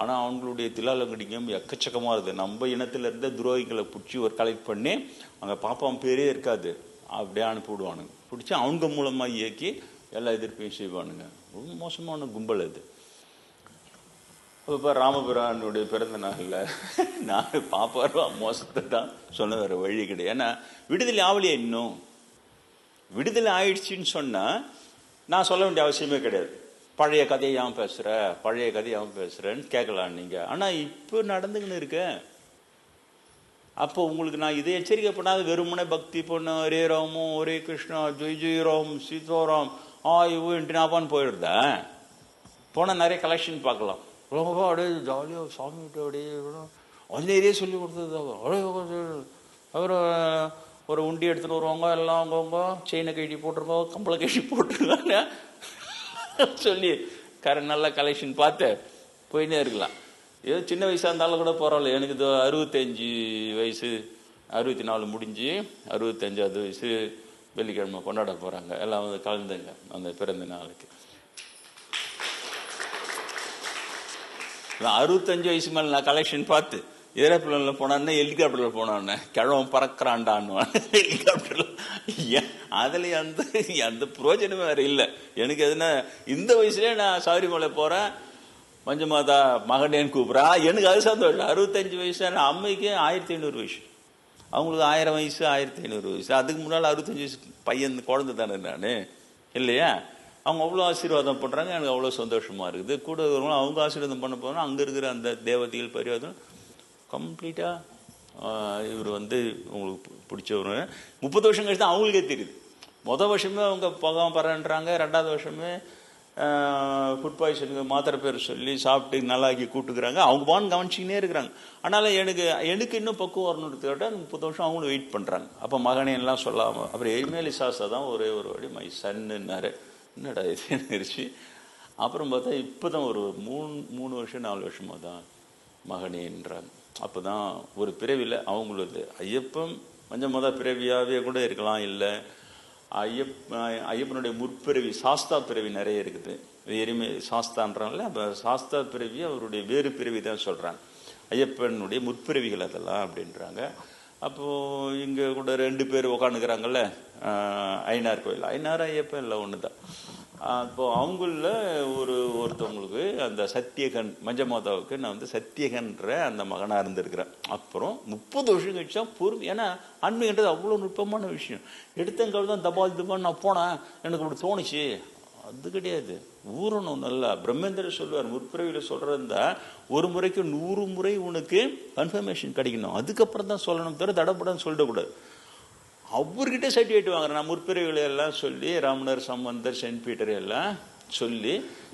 ஆனால் அவங்களுடைய தில்லாலங்கடிக்கும் எக்கச்சக்கமாக இருக்குது. நம்ம இனத்தில் இருந்த துரோகிகளை பிடிச்சி ஒரு கலெக்ட் பண்ணி அங்கே பாப்பான் பேரே இருக்காது அப்படியே அனுப்பிவிடுவானுங்க, பிடிச்சி அவங்க மூலமாக இயக்கி எல்லா எதிர்ப்பையும் செய்வானுங்க. ரொம்ப மோசமான கும்பல் அது. இப்போ ராமபிரானுடைய பிறந்த நாளில் நான் பாப்பாரா மோசத்தை தான் சொன்ன வேறு வழி கிடையாது. ஏன்னா விடுதலை ஆவலியா, இன்னும் விடுதலை ஆயிடுச்சின்னு சொன்னால் நான் சொல்ல வேண்டிய அவசியமே கிடையாது. பழைய கதையை ஏன் பேசுகிற, பழைய கதையை ஏன் பேசுகிறேன்னு கேட்கலாம் நீங்கள். ஆனால் இப்போ நடந்துக்கின்னு இருக்க, அப்போ உங்களுக்கு நான் இதை எச்சரிக்கை பண்ணாத வெறுமனே பக்தி பொண்ணு ஹரே ராமோ ஹரே கிருஷ்ணா ஜெய் ஜெய் ராம் சீதாராம் இவ் இன்ட்டுனாப்பான்னு போயிடுறேன். போனால் நிறைய கலெக்ஷன் பார்க்கலாம், ரொம்ப அப்படியே ஜாலியாக சாமிகிட்ட அப்படியே ஆஞ்சநேயரே சொல்லி கொடுத்தது. அவர் ஒரு உண்டி எடுத்துகிட்டு வருவாங்க, எல்லாம் அவங்கவுங்க செயினை கழட்டி போட்டிருக்கோம், கம்பளை கழட்டி போட்டிருக்காங்க சொல்லி நல்ல கலெக்ஷன் பார்த்து போயின்னே இருக்கலாம். ஏதோ சின்ன வயசாக இருந்தாலும் கூட பரவாயில்ல. எனக்கு இது 65 வயசு, 64 முடிஞ்சு 65வது வயசு வெள்ளிக்கிழமை கொண்டாட போகிறாங்க. எல்லாம் கலந்துங்க அந்த பிறந்த நாளுக்கு. 65 வயசு மேலே நான் கலெக்ஷன் பார்த்து ஏரோப்ளேனில் போனான்னு ஹெலிகாப்டரில் போனான்னு கிழவன் பறக்கிறான்டான்னு ஹெலிகாப்டரில் அதில் அந்த புரோஜனமே வேறு இல்லை எனக்கு. எதுனா இந்த வயசுலேயே நான் சபரிமலை போகிறேன், மஞ்சமாதா மகனேன்னு கூப்பிட்றா, எனக்கு அது சந்தோஷம். 65 வயசு அம்மைக்கு 1500 வயசு, அவங்களுக்கு 1000 வயசு 1500 வயசு. அதுக்கு முன்னால் 65 வயசு பையன் குழந்தை தானே நான், இல்லையா? அவங்க அவ்வளோ ஆசீர்வாதம் பண்ணுறாங்க, எனக்கு அவ்வளோ சந்தோஷமாக இருக்குது. கூட இருக்கிறவங்களும் அவங்க ஆசீர்வாதம் பண்ண போனால் அங்கே இருக்கிற அந்த தேவதைகள் பரிவாதம் கம்ப்ளீட்டாக இவர் உங்களுக்கு பிடிச்சவர். 30 வருஷம் கழிச்சு தான் அவங்களுக்கே தெரியுது. மொதல் வருஷமே அவங்க பகம் பரன்றாங்க, 2வது வருஷமே ஃபுட் பாய்சனுக்கு மாத்திரை பேர் சொல்லி சாப்பிட்டு நல்லாக்கி கூட்டுக்கிறாங்க. அவங்க பான்னு கவனிச்சிக்கினே இருக்கிறாங்க. அதனால் எனக்கு இன்னும் பக்குவம் வரணுன்றதுக்காக 30 வருஷம் அவங்களும் வெயிட் பண்ணுறாங்க. அப்போ மகனே எல்லாம் சொல்லாமல் அப்புறம் எரிமேலி சாஸ்தா தான் ஒரே ஒரு வாடி மை சன்னுன்னாரு. என்னடா இது இருந்துச்சு. அப்புறம் பார்த்தா இப்போ தான் ஒரு 3 வருஷம் 4 வருஷமாக தான் மகனேன்றாங்க. அப்போ தான் ஒரு பிறவியில் அவங்களது ஐயப்பன் மொதல் பிறவியாகவே கூட இருக்கலாம், இல்லை ஐயப்பனுடைய முற்பிறவி சாஸ்தா பிறவி நிறைய இருக்குது. எரிமே சாஸ்தான்றாங்கல்ல, அப்போ சாஸ்தா பிறவி அவருடைய வேறு பிறவி தான் சொல்கிறாங்க. ஐயப்பனுடைய முற்பிறவிகள் அதெல்லாம் அப்படின்றாங்க. அப்போது இங்கே கூட 2 பேர் உக்காந்துக்கிறாங்கல்ல, ஐயனார் கோயில், ஐயனார் ஐயப்பன் இல்லை ஒன்று தான். அப்போது அவங்கள ஒருத்தவங்களுக்கு அந்த சத்தியகன் மஞ்சமாதாவுக்கு நான் சத்தியகன்ற அந்த மகனாக இருந்திருக்கிறேன். அப்புறம் 30 வருஷம் கழிச்சா பொறுமை, ஏன்னா ஆன்மீகன்றது அவ்வளோ நுட்பமான விஷயம். எடுத்தங்கள் தான் தபால் நான் போனேன், எனக்கு அப்படி தோணுச்சு, அது கிடையாது. ஊறணும் நல்லா. பிரம்மேந்திரர் சொல்லுவார், முற்பிறவியில் சொல்கிறதா ஒரு முறைக்கு 100 முறை உனக்கு கன்ஃபர்மேஷன் கிடைக்கணும், அதுக்கப்புறம் தான் சொல்லணும், தவிர தடப்படான்னு சொல்லிடக்கூடாது. அவர்கிட்ட சர்டிஃபிகேட் வாங்குறேன் நான் முற்பிறவிகளை எல்லாம் சொல்லி, ராமனர் சம்பந்தர் சென்ட் பீட்டர் எல்லாம் சொல்லி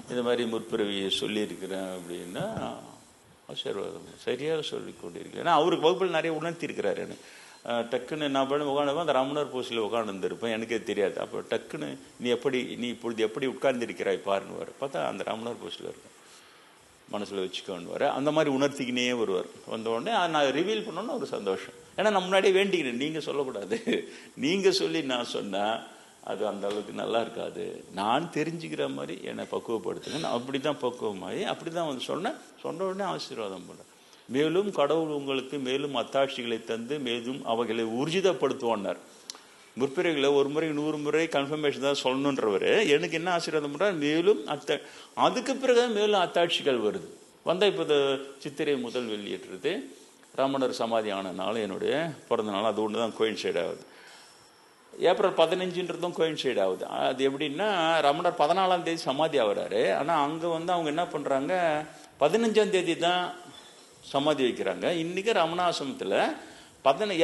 இந்த மாதிரி முற்பிறவியை சொல்லியிருக்கிறேன் அப்படின்னா ஆசீர்வாதம் சரியாக சொல்லி கொண்டிருக்கிறேன். ஏன்னா அவருக்கு வகுப்பில் நிறைய உணர்த்தி இருக்கிறாரு. எனக்கு டக்குன்னு நான் பண்ணி உட்காந்துப்பேன், அந்த ராமனர் போஸ்டில் உட்காந்துருப்பேன், எனக்கே தெரியாது. அப்போ டக்குன்னு நீ இப்பொழுது எப்படி உட்கார்ந்துருக்கிறாய் பாருன்னு பார்த்தா அந்த ராமனர் போஸ்டில் இருக்கும், மனசில் வச்சுக்கோன்னு வர அந்த மாதிரி உணர்த்திக்கினே வருவார். வந்த உடனே நான் ரிவீல் பண்ணோன்னு ஒரு சந்தோஷம். ஏன்னா நான் முன்னாடியே வேண்டிக்கிறேன், நீங்கள் சொல்லக்கூடாது, நீங்கள் சொல்லி நான் சொன்னால் அது அந்த அளவுக்கு நல்லா இருக்காது, நான் தெரிஞ்சுக்கிற மாதிரி என்னை பக்குவப்படுத்துங்க. நான் அப்படி தான் பக்குவமாகி அப்படி தான் சொன்ன உடனே ஆசீர்வாதம் பண்ணேன். மேலும் கடவுள் உங்களுக்கு மேலும் அத்தாட்சிகளை தந்து மேலும் அவைகளை ஊர்ஜிதப்படுத்துவார். முற்பிறவிகளை ஒரு முறை 100 முறை கன்ஃபர்மேஷன் தான் சொல்லணுன்றவர் எனக்கு என்ன ஆசீர்வாதம் பண்ணுறார், மேலும் அதுக்கு பிறகு மேலும் அத்தாட்சிகள் வருது. வந்தால் இப்போ சித்திரை முதல் வெளியிட்டுறது ராமனர் சமாதி ஆன நாள் என்னுடைய பிறந்த நாள், அது ஒன்று தான் கோயின்சைட் ஆகுது. ஏப்ரல் 15ன்றதும் கோயின்சைட் ஆகுது. அது எப்படின்னா ராமனர் 14ஆம் தேதி சமாதி ஆகிறாரு. ஆனால் அங்கே அவங்க என்ன பண்ணுறாங்க, 15ஆம் தேதி தான் சமாதி வைக்கிறாங்க. இன்றைக்கி ரமணாசிரமத்தில்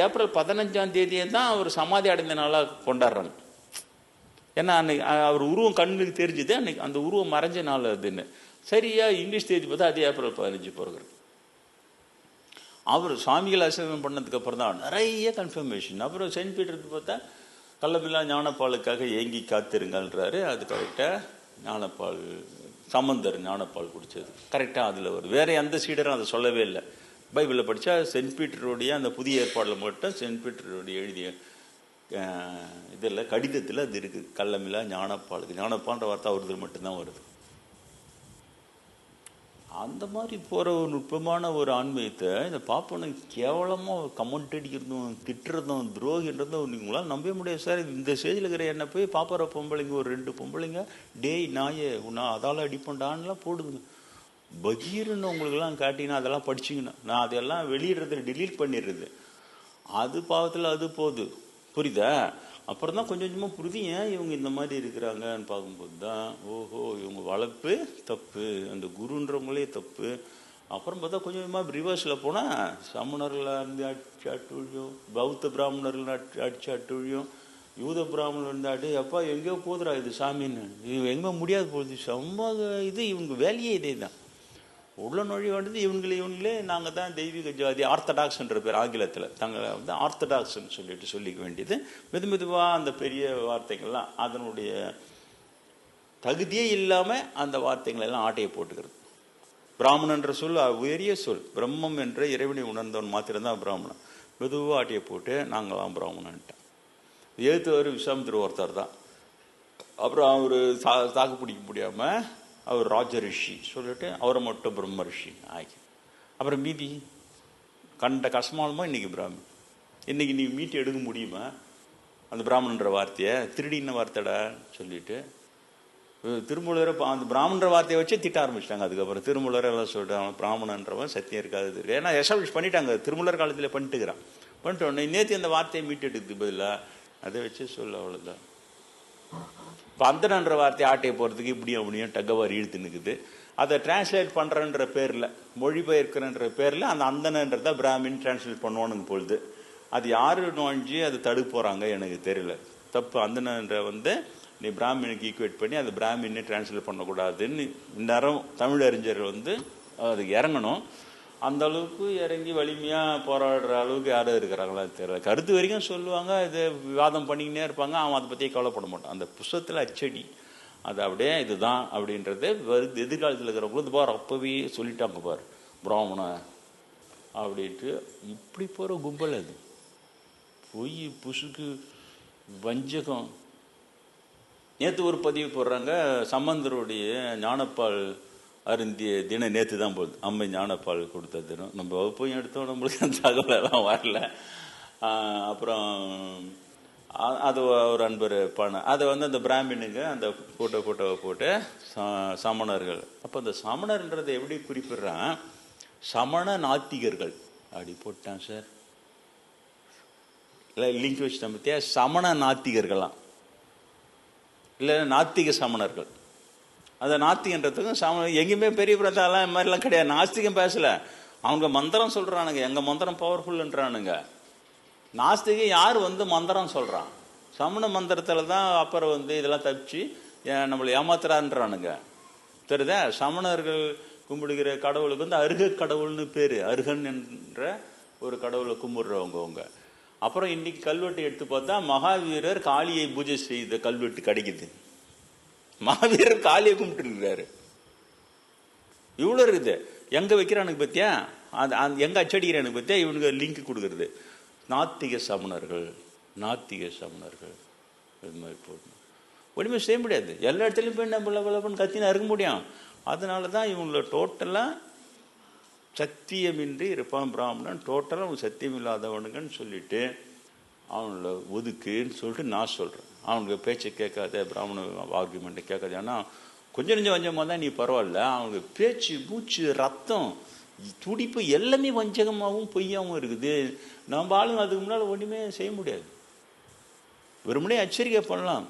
ஏப்ரல் 15 தான் அவர் சமாதி அடைந்த நாளாக கொண்டாடுறாங்க. ஏன்னா அன்னைக்கு அவர் உருவம் கண்ணுக்கு தெரிஞ்சுது, அன்னைக்கு அந்த உருவம் மறைஞ்ச நாள் அதுன்னு. சரியா இங்கிலீஷ் தேதி பார்த்தா அது ஏப்ரல் 15 பிறகு. அவர் சுவாமிகள் ஆசீர்வாதம் பண்ணதுக்கு அப்புறம் தான் நிறைய கன்ஃபர்மேஷன். அப்புறம் செயின்ட் பீட்டருக்கு பார்த்தா கள்ளமில்லா ஞானப்பாலுக்காக ஏங்கி காத்திருங்கன்றாரு. அது கரெக்டாக ஞானப்பால் சம்பந்தர் ஞானப்பால் குடித்தது கரெக்டாக அதில் வரும். வேற எந்த சீடரும் அதை சொல்லவே இல்லை. பைபிளில் படித்தா செயின்ட் பீட்டருடைய அந்த புதிய ஏற்பாடில் மட்டும் செயின்ட் பீட்டருடைய எழுதிய இதில் கடிதத்தில் அது இருக்குது. கள்ளமில்லா ஞானப்பாலுக்கு ஞானப்பான்ற வார்த்தை அவருக்கு மட்டும்தான் வருது. அந்த மாதிரி போகிற ஒரு நுட்பமான ஒரு ஆன்மீகத்தை இந்த பாப்பனுக்கு கேவலமாக கமெண்ட் அடிக்கிறதும் திட்டுறதும் துரோகின்றதும் உங்களால் நம்பவே முடியாது சார். இந்த ஸ்டேஜில் இருக்கிற என்ன போய் பாப்பார பொம்பளைங்க ஒரு 2 பொம்பளைங்க டேய் நாயே உன்னா அதால் அடிப்பண்டான்லாம் போடுதுங்க. பகீர்னு உங்களுக்கெல்லாம் காட்டினா அதெல்லாம் படிச்சிங்கன்னா நான் அதெல்லாம் வெளியிடுறது டிலீட் பண்ணிடுறது. அது பாவத்தில் அது போகுது, புரியுதா? அப்புறம் தான் கொஞ்சம் கொஞ்சமாக புரியுது ஏன் இவங்க இந்த மாதிரி இருக்கிறாங்கன்னு பார்க்கும்போது தான் ஓஹோ இவங்க வளர்ப்பு தப்பு, அந்த குருன்றவங்களே தப்பு. அப்புறம் பார்த்தா கொஞ்சம் கொஞ்சமாக ரிவர்ஸில் போனால் சமணர்களாக இருந்து அடிச்சு அட்டுழியும், பௌத்த பிராமணர்கள் அடிச்சு அட்டுழியும், யூத பிராமணர் இருந்தாட்டு அப்பா எங்கேயோ போதுரா இது சாமின்னு, இது எங்கே முடியாது போகுது சமூக இது. இவங்க வேலையே இதே தான். உள்ள நுழைய வேண்டியது இவங்களே நாங்கள் தான் தெய்வீக ஜாதி ஆர்த்தடாக்ஸ்ன்ற பேர் ஆங்கிலத்தில் தங்களை வந்து ஆர்த்தடாக்ஸ்ன்னு சொல்லிக்க வேண்டியது. மெதுவாக அந்த பெரிய வார்த்தைகள்லாம் அதனுடைய தகுதியே இல்லாமல் அந்த வார்த்தைகள் எல்லாம் ஆட்டையை போட்டுக்கிறது. பிராமணன்ற சொல் உயரிய சொல், பிரம்மம் என்ற இறைவனை உணர்ந்தவன் மாத்திரம்தான் பிராமணன். மெதுவாக ஆட்டையை போட்டு நாங்களாம் பிராமணன்ட்டான். எழுத்தவர் விஸ்வாமித்திர ஒருத்தர் தான். அப்புறம் அவர் தாக்கு பிடிக்க முடியாமல் அவர் ராஜ ரிஷி சொல்லிட்டு அவரை மட்டும் பிரம்ம ரிஷி ஆகி அப்புறம் மீதி கண்ட கஷ்டமாலுமா இன்னைக்கு பிராமணன். இன்னைக்கு நீ மீட்டு எடுக்க முடியுமா அந்த பிராமணன்ற வார்த்தையை? திருடின வார்த்தைடா சொல்லிட்டு திருமூலரை அந்த பிராமணன்ற வார்த்தையை வச்சு திட்ட ஆரம்பிச்சிட்டாங்க. அதுக்கப்புறம் திருமூலரை எல்லாம் சொல்லிட்டாங்க பிராமணன்றவன் சத்தியம் இருக்காது. ஏன்னா எஸ்டாப்ளிஷ் பண்ணிட்டாங்க, திருமூலர் காலத்தில் பண்ணிட்டு உடனே நேற்று அந்த வார்த்தையை மீட்டு எடுக்குது பதிலாக அதை வச்சு சொல்ல அவ்வளோதான். இப்போ அந்தனன்ற வார்த்தை ஆட்டையை போகிறதுக்கு இப்படியும் அப்படியும் டக்கவாரி இழுத்து நிற்குது. அதை டிரான்ஸ்லேட் பண்ணுறன்ற பேரில் மொழிபெயர்க்கிறன்ற பேரில் அந்த அந்தனன்றதை பிராமின் டிரான்ஸ்லேட் பண்ணுவானுங்க பொழுது அது யாரு நோஞ்சி அது தடுக்க போகிறாங்க எனக்கு தெரியல. தப்பு. அந்தனன்ற வந்து நீ பிராமினுக்கு ஈக்குவேட் பண்ணி அது பிராமின்னு டிரான்ஸ்லேட் பண்ணக்கூடாதுன்னு இந்நேரம் தமிழ் அறிஞர்கள் வந்து அதுக்கு இறங்கணும். அந்த அளவுக்கு இறங்கி வலிமையாக போராடுற அளவுக்கு யாரும் இருக்கிறாங்களா தெரியல. கருத்து வரைக்கும் சொல்லுவாங்க, இது விவாதம் பண்ணிக்கினே இருப்பாங்க. அவன் அதை பற்றியே கவலைப்பட மாட்டான். அந்த புஸ்தகத்தில் அச்சடி அது அப்படியே இதுதான் அப்படின்றது எதிர்காலத்தில் இருக்கிறவங்களும் இது பார் அப்போவே சொல்லிட்டாங்க பார் பிராமணன் அப்படின்ட்டு. இப்படி போகிற கும்பல் அது பொய் புசுக்கு வஞ்சகம். நேற்று ஒரு பதிவு போடுறாங்க, சம்பந்தருடைய ஞானப்பால் அருந்திய தினம் நேற்று தான் போகுது. அம்மை ஞானப்பால் கொடுத்த தினம். நம்ம வகுப்பையும் எடுத்தோம், நம்மளுக்கு அந்த தகவலெல்லாம் வரல. அப்புறம் அது ஒரு அன்பர் அதை வந்து அந்த பிராமினுங்க அந்த ஃபோட்டோவை போட்டு சமணர்கள். அப்போ அந்த சமணர்ன்றதை எப்படி குறிப்பிடுறான்? சமண நாத்திகர்கள் அப்படி போட்டான் சார். இல்லை லிங்க் வச்சு பற்றியா சமண நாத்திகர்களாம், இல்லை நாத்திக சமணர்கள். அந்த நாத்திகன்றதுக்கும் சமணம் எங்கேயுமே பெரிய பிரதாலாம் இந்த மாதிரிலாம் கிடையாது. நாஸ்திகம் பேசலை, அவங்க மந்திரம் சொல்கிறானுங்க, எங்கள் மந்திரம் பவர்ஃபுல்ன்றானுங்க. நாஸ்திகம் யார் வந்து மந்திரம் சொல்கிறான்? சமண மந்திரத்தில் தான் அப்புறம் வந்து இதெல்லாம் தப்பிச்சு நம்மளை ஏமாத்துறான்றானுங்க. தெரியுதா? சமணர்கள் கும்பிடுகிற கடவுளுக்கு வந்து அருக கடவுள்னு பேர். அருகன் என்ற ஒரு கடவுளை கும்பிடுறவங்க அவங்க. அப்புறம் இன்னைக்கு கல்வெட்டு எடுத்து பார்த்தா மகாவீரர் காளியை பூஜை செய்த கல்வெட்டு கிடைக்குது. மகாவீரர் காளியை கும்பிட்டு இருக்கிறாரு. இவ்வளோ இருக்குது. எங்கே வைக்கிறானுக்கு பற்றியா, அது எங்கே அச்சடிக்கிறானுக்கு பற்றியா இவனுக்கு லிங்க் கொடுக்குறது. நாத்திக சமணர்கள் இது மாதிரி போடணும். ஒன்றுமே செய்ய முடியாது. எல்லா இடத்துலையும் போய் நம்ம கத்தினா இருக்க முடியும். அதனால தான் இவங்கள டோட்டலாக சத்தியமின்றி இருப்பான் பிராமணன். டோட்டலாக அவன் சத்தியம் இல்லாதவனுங்கன்னு சொல்லிட்டு அவங்கள ஒதுக்குன்னு சொல்லிட்டு நான் சொல்கிறேன். அவனுக்கு பேச்சை கேட்காத, பிராமண ஆர்குமெண்ட்டை கேட்காது. ஏன்னா கொஞ்சம் வஞ்சமாக தான் நீ பரவாயில்ல. அவனுக்கு பேச்சு மூச்சு ரத்தம் துடிப்பு எல்லாமே வஞ்சகமாகவும் பொய்யாகவும் இருக்குது. நம்ம ஆளுங்க அதுக்கு முன்னால் ஒன்றுமே செய்ய முடியாது. வெறுமனே எச்சரிக்கை பண்ணலாம்,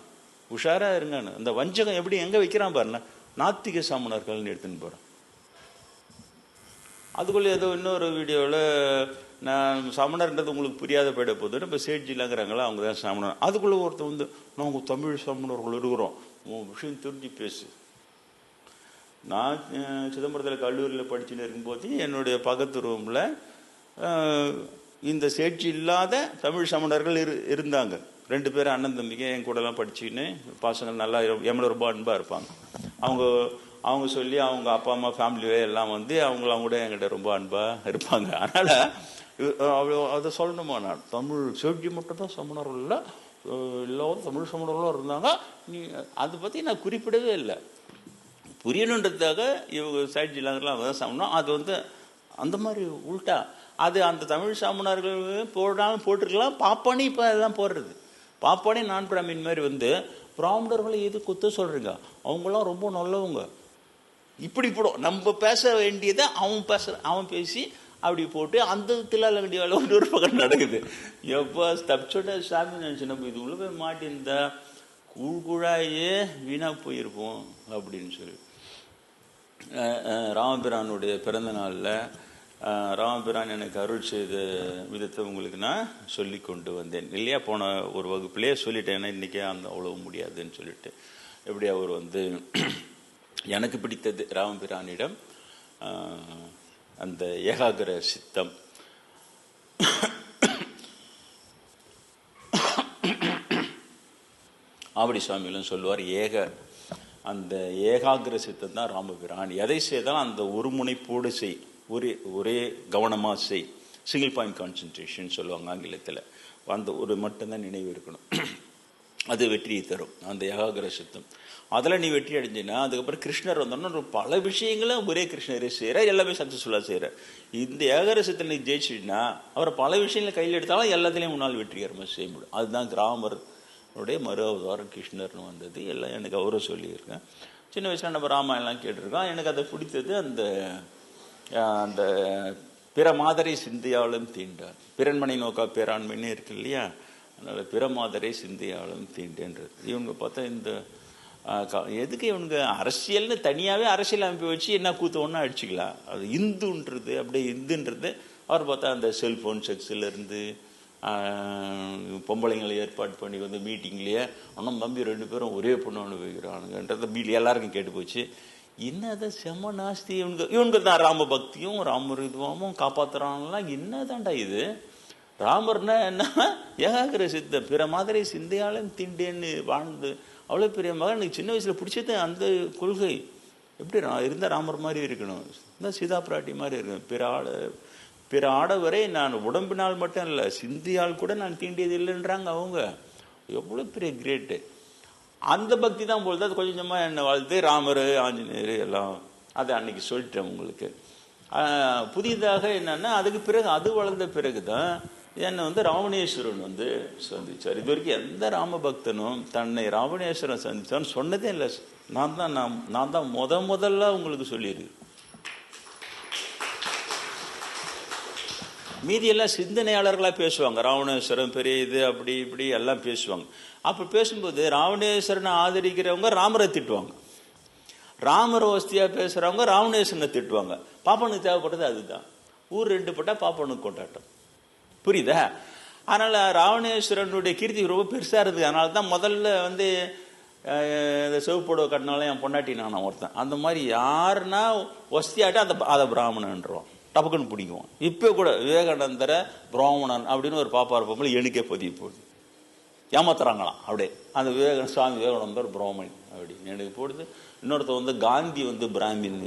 உஷாராக இருங்கன்னு. அந்த வஞ்சகம் எப்படி எங்கே வைக்கிறான் பாருங்க. நாத்திக சமணர்கள்னு எடுத்துன்னு போகிறான். அதுக்குள்ளே ஏதோ இன்னொரு வீடியோவில் நான் சமணர்ன்றது உங்களுக்கு புரியாத போயிட போது நம்ம சேட்ஜிலாங்கிறாங்களா, அவங்க தான் சமணர். அதுக்குள்ளே ஒருத்தர் வந்து நாங்கள் தமிழ் சமணர்கள் இருக்கிறோம், உன் விஷயம் தெரிஞ்சு பேசு. நான் சிதம்பரத்தில் கல்லூரியில் படிச்சுன்னு இருக்கும்போது என்னுடைய பக்கத்து ரூமில் இந்த சேட்சி இல்லாத தமிழ் சமணர்கள் இருந்தாங்க. 2 பேரும் அண்ணன் தம்பிங்க என் கூடலாம் படிச்சுன்னு பசங்க நல்லா எவ்வளோ ரொம்ப அன்பாக இருப்பாங்க. அவங்க சொல்லி அவங்க அப்பா அம்மா ஃபேமிலியே எல்லாம் வந்து அவங்களாம் கூட என்கிட்ட ரொம்ப அன்பாக இருப்பாங்க. அதனால் அவ்வளோ அதை சொல்லணுமா, நான் தமிழ் சேட்சி மட்டும் தான் சமணர்கள் இல்லை, எல்லாரும் தமிழ் சமணர்களும் இருந்தாங்க. நீ அதை பற்றி நான் குறிப்பிடவே இல்லை. புரியணுன்றதுக்காக இவங்க சேட்சி இல்லாதலாம் அவங்க தான் சமணம். அது வந்து அந்த மாதிரி உள்டா அது அந்த தமிழ் சமணர்கள் போடாமல் போட்டிருக்கலாம். பாப்பானே இப்போ அதெல்லாம் போடுறது. பாப்பானே நான் பிராமின் மாதிரி வந்து பிராமணர்களை எது குத்த சொல்கிறீங்க, அவங்களாம் ரொம்ப நல்லவங்க இப்படி போடும். நம்ம பேச வேண்டியதை அவன் பேசி அப்படி போட்டு அந்த தில்லால வேண்டிய வேலை ஒரு பக்கம் நடக்குது. எப்போ தப்பிச்சோட சாமி நினச்சி நம்ம இது உள்ள போய் மாட்டிருந்தா கூழ்குழாயே வீணாக போயிருப்போம் அப்படின்னு சொல்லி ராமபிரானுடைய பிறந்த நாளில் ராமபிரான் எனக்கு அருள் செய்த விதத்தை உங்களுக்கு நான் சொல்லி கொண்டு வந்தேன் இல்லையா. போன ஒரு வகுப்புலேயே சொல்லிட்டேன், ஏன்னா இன்றைக்கே அந்த அவ்வளோ முடியாதுன்னு சொல்லிட்டு. எப்படி அவர் வந்து எனக்கு பிடித்தது ராமபிரானிடம் அந்த ஏகாகிர சித்தம். ஆவடி சுவாமிகளும் சொல்லுவார், அந்த ஏகாகிர சித்தம் தான் ராமபிரான். எதை செய்தாலும் அந்த ஒரு முனைப்போடு செய், ஒரே கவனமாக செய். சிங்கிள் பாயிண்ட் கான்சன்ட்ரேஷன் சொல்லுவாங்க ஆங்கிலத்தில். அந்த ஒரு மட்டும்தான் நினைவு இருக்கணும், அது வெற்றியை தரும் அந்த ஏகாகிர சித்தம். அதில் நீ வெற்றி அடைஞ்சினா அதுக்கப்புறம் கிருஷ்ணர் வந்தோன்னா பல விஷயங்களும் ஒரே கிருஷ்ணரே செய்கிற, எல்லாமே சக்ஸஸ்ஃபுல்லாக செய்கிற. இந்த ஏகாகிர சித்தத்தை நீ ஜெயிச்சுன்னா அவரை பல விஷயங்களை கையில் எடுத்தாலும் எல்லாத்துலேயும் முன்னால் வெற்றிகரமாக செய்ய முடியும். அதுதான் ராமருடைய மறு அவதாரம் கிருஷ்ணர்னு வந்தது. எல்லாம் எனக்கு அவரும் சொல்லியிருக்கேன். சின்ன வயசில் நம்ம ராமாயணம்லாம் கேட்டிருக்கோம். எனக்கு அதை பிடித்தது அந்த பிற மாதிரி சிந்தியாலும் தீண்டார், பிறன்மனை நோக்கா பேராண்மைன்னு இருக்கு இல்லையா. அதனால் பிற மாதிரி சிந்தியாலும் தீண்டேன்றது. இவங்க பார்த்தா இந்த எதுக்கு இவனுங்க அரசியல்னு தனியாகவே அரசியல் அமைப்பு வச்சு என்ன கூத்த ஒன்றா அடிச்சுக்கலாம். அது இந்துன்றது அப்படியே இந்துன்றது. அவர் பார்த்தா அந்த செல்ஃபோன் செக்ஸிலேருந்து பொம்பளைங்களை ஏற்பாடு பண்ணி வந்து மீட்டிங்லேயே அண்ணன் தம்பி 2 பேரும் ஒரே பொண்ணு அனுபவிக்கிறானுங்கன்றது எல்லாருக்கும் கேட்டு போச்சு. என்னதை செம்ம நாஸ்தி இவனுக்கு தான் ராம பக்தியும் ராமர் இதுவாமும் காப்பாற்றுறாங்கலாம். என்னதான்டா இது? ராமர்னா என்ன? ஏகாகிர சித்த பிற மாதிரி சிந்தையாலும் திண்டேன்னு வாழ்ந்து அவ்வளோ பெரிய மகன். எனக்கு சின்ன வயசில் பிடிச்சது அந்த கொள்கை. எப்படி இருந்தால் ராமர் மாதிரி இருக்கணும், இந்த சீதா பிராட்டி மாதிரி இருக்கணும். பிற ஆடவரை நான் உடம்பினால் மட்டும் இல்லை சிந்தியால் கூட நான் தீண்டியது இல்லைன்றாங்க அவங்க. எவ்வளோ பெரிய கிரேட்டு. அந்த பக்தி தான் பொழுது அது கொஞ்சமாக என்னை வாழ்த்து ராமர் ஆஞ்சநேயர் எல்லாம் அதை அன்னைக்கு சொல்லிட்டேன் உங்களுக்கு. புதிதாக என்னன்னா அதுக்கு பிறகு அது வளர்ந்த பிறகு தான் என்னை வந்து ராவணேஸ்வரன் வந்து சந்திச்சார். இது வரைக்கும் எந்த ராம பக்தனும் தன்னை ராவணேஸ்வரன் சந்திச்சான்னு சொன்னதே இல்லை. நான் தான் முதல்ல உங்களுக்கு சொல்லியிருக்கு. மீதியெல்லாம் சிந்தனையாளர்களாக பேசுவாங்க. ராவணேஸ்வரன் பெரிய இது அப்படி இப்படி எல்லாம் பேசுவாங்க. அப்போ பேசும்போது ராவணேஸ்வரனை ஆதரிக்கிறவங்க ராமரை திட்டுவாங்க, ராமர் வசதியாக பேசுகிறவங்க ராவணேஸ்வரனை திட்டுவாங்க. பாப்பனுக்கு தேவைப்பட்டது அதுதான். ஊர் 2 பட்டா பாப்பனுக்கு கொண்டாட்டம். புரியுதா? அதனால் ராவணேஸ்வரனுடைய கீர்த்தி ரொம்ப பெருசாக இருக்குது. அதனால தான் முதல்ல வந்து இந்த செவப்புடவை கட்டினாலும் என் பொண்டாட்டி நான் ஒருத்தன். அந்த மாதிரி யாருன்னா வசதியாட்ட அதை பிராமணன்றோம், டப்புக்குன்னு பிடிக்குவோம். இப்போ கூட விவேகானந்தரை பிராமணன் அப்படின்னு ஒரு பாப்பா இருப்போம், எனக்கே பதிவு போகுது. ஏமாத்துறாங்களாம் அப்படியே. அந்த சுவாமி விவேகானந்தர் பிராமணன் அப்படின்னு எனக்கு போடுது. இன்னொருத்த வந்து காந்தி வந்து பிராமின்.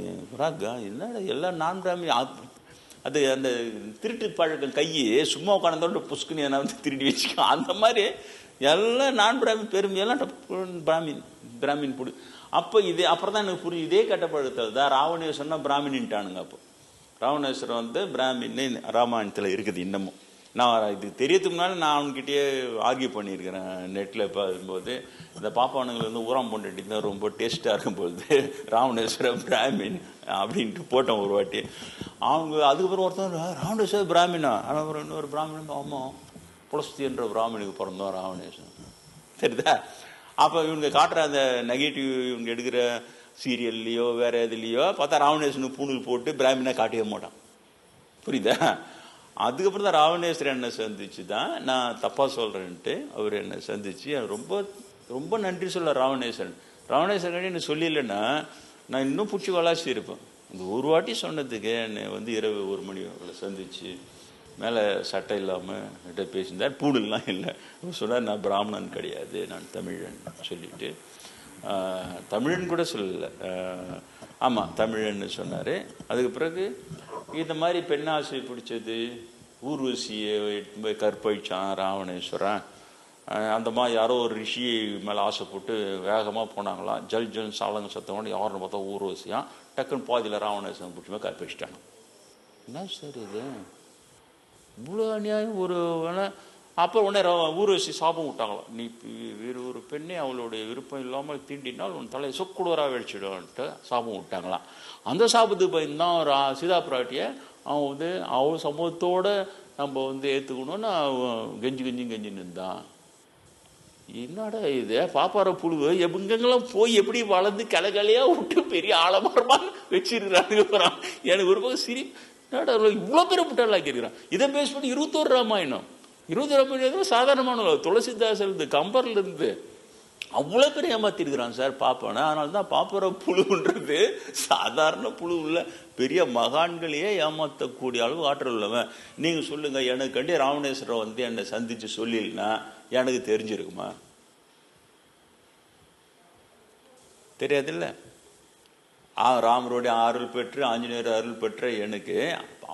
என்னடா எல்லாம் நான் பிராமின். அது அந்த திருட்டு பழக்கம் கையை சும்மா உட்காந்தோட புஷ்குன்னு என்ன வந்து திருடி வச்சுக்கோ. அந்த மாதிரி எல்லாம் நான் பிராமின் பெருமையெல்லாம் பிராமின் போடு. அப்போ அப்புறம் தான் எனக்கு புரியும். இதே கட்டப்பழக்கத்தில் தான் ராவணேஸ்வரனா பிராமின்ட்டானுங்க. அப்போ ராவணேஸ்வரன் வந்து பிராமின்னு ராமாயணத்தில் இருக்குது இன்னமும். நான் இது தெரியறதுக்கு முன்னாடி நான் அவன்கிட்டயே ஆர்கியூ பண்ணியிருக்கிறேன் நெட்டில். பார்க்கும்போது இந்த பாப்பானுங்களை வந்து ஊராம் போட்டுட்டு தான் ரொம்ப டேஸ்ட்டாக இருக்கும்பொழுது ராவணேஸ்வரன் பிராமின் அப்படின்ட்டு போட்டோம் ஒரு வாட்டி. அவங்க அதுக்கப்புறம் ஒருத்தர் ராவணேஸ்வரர் பிராமினா, ஆனால் இன்னொரு பிராமின் ஆமாம் புலஸ்தின்ற பிராமணுக்கு பிறந்தோம் ராவணேஸ்வரன். சரிதா? அப்போ இவங்க காட்டுற அந்த நெகட்டிவ் இவங்க எடுக்கிற சீரியல்லையோ வேற எதுலையோ பார்த்தா ராவணேஸ்வரனுக்கு பூணூல் போட்டு பிராமினா காட்டவே மாட்டான். புரியுதா? அதுக்கப்புறம் தான் ராவணேஸ்வரன் என்னை சந்திச்சு தான், நான் தப்பா சொல்றேன்ட்டு அவர் என்னை சந்திச்சு ரொம்ப ரொம்ப நன்றி சொல்ல ராவணேஸ்வரன். ராவணேஸ்வரன் என்ன சொல்லிடலன்னா நான் இன்னும் பிடிச்சி வளாசி இருப்பேன். இந்த ஒரு வாட்டி சொன்னதுக்கு என்னை இரவு 1 மணி அவளை சந்திச்சு மேலே சட்டை இல்லாமல் கிட்ட பேசியிருந்தார். பூடுலாம் இல்லை. சொன்னார் நான் பிராமணன் கிடையாது, நான் தமிழன் சொல்லிட்டு. தமிழன் கூட சொல்லலை, ஆமாம் தமிழன்னு சொன்னார். அதுக்கு பிறகு இந்த மாதிரி பெண்ணாசை பிடிச்சது, ஊர்வசியை போய் கற்பழிச்சான் ராவணேஸ்வரன். அந்த மாதிரி யாரோ ஒரு ரிஷி மேலே ஆசைப்பட்டு வேகமாக போனாங்களாம். ஜல் ஜல் சாலங்க சத்தம் யாருன்னு பார்த்தா ஊர்வசியான். டக்குன்னு பாதியில் ராவணேஸ்வரன் பிடிச்சி கற்பழிச்சிட்டாங்க. என்ன சார் இது இவ்வளோ அநியாயம்? ஒரு அப்புறம் உடனே ஊர்வசி சாபம் விட்டாங்களாம், நீ வேறு ஒரு பெண்ணை அவளுடைய விருப்பம் இல்லாமல் தீண்டினால் உன் தலையை சொக்குடுவராக வெடிச்சிடும்ட்டு சாபம் விட்டாங்களாம். அந்த சாபத்துக்கு பயந்தான் ஒரு சீதா பிராட்டியை அவன் அவள் சமூகத்தோட நம்ம ஏற்றுக்கணும்னு கெஞ்சின்னு இருந்தான். என்னடா இது பாப்பார புழு எங்கெங்கெல்லாம் போய் எப்படி வளர்ந்து கிளகலையா விட்டு பெரிய ஆலமரமா வச்சிருக்கிறாங்க. எனக்கு ஒரு பக்கம் சிரி, இவ்வளோ பேரை முட்டாளா கேட்கிறான். இதை பேஸ் பண்ணி 21 ராமாயணம் 20 ராமாயணம் சாதாரணமான துளசிதாசன் கம்பர்ல இருந்து அவ்வளோ பேர் ஏமாத்திருக்கிறான் சார் பாப்பான. அதனால தான் பாப்பர புழுன்றது சாதாரண புழு உள்ள பெரிய மகான்களையே ஏமாற்றக்கூடிய அளவு ஆற்றல் உள்ளவன். நீங்க சொல்லுங்க, எனக்கு கண்டி ராவணேஸ்வரன் என்னை சந்திச்சு சொல்லினா எனக்கு தெரிஞ்சிருக்குமா? தெரியாதுல்ல. ராமருடைய அருள் பெற்று ஆஞ்சநேயர் அருள் பெற்ற எனக்கு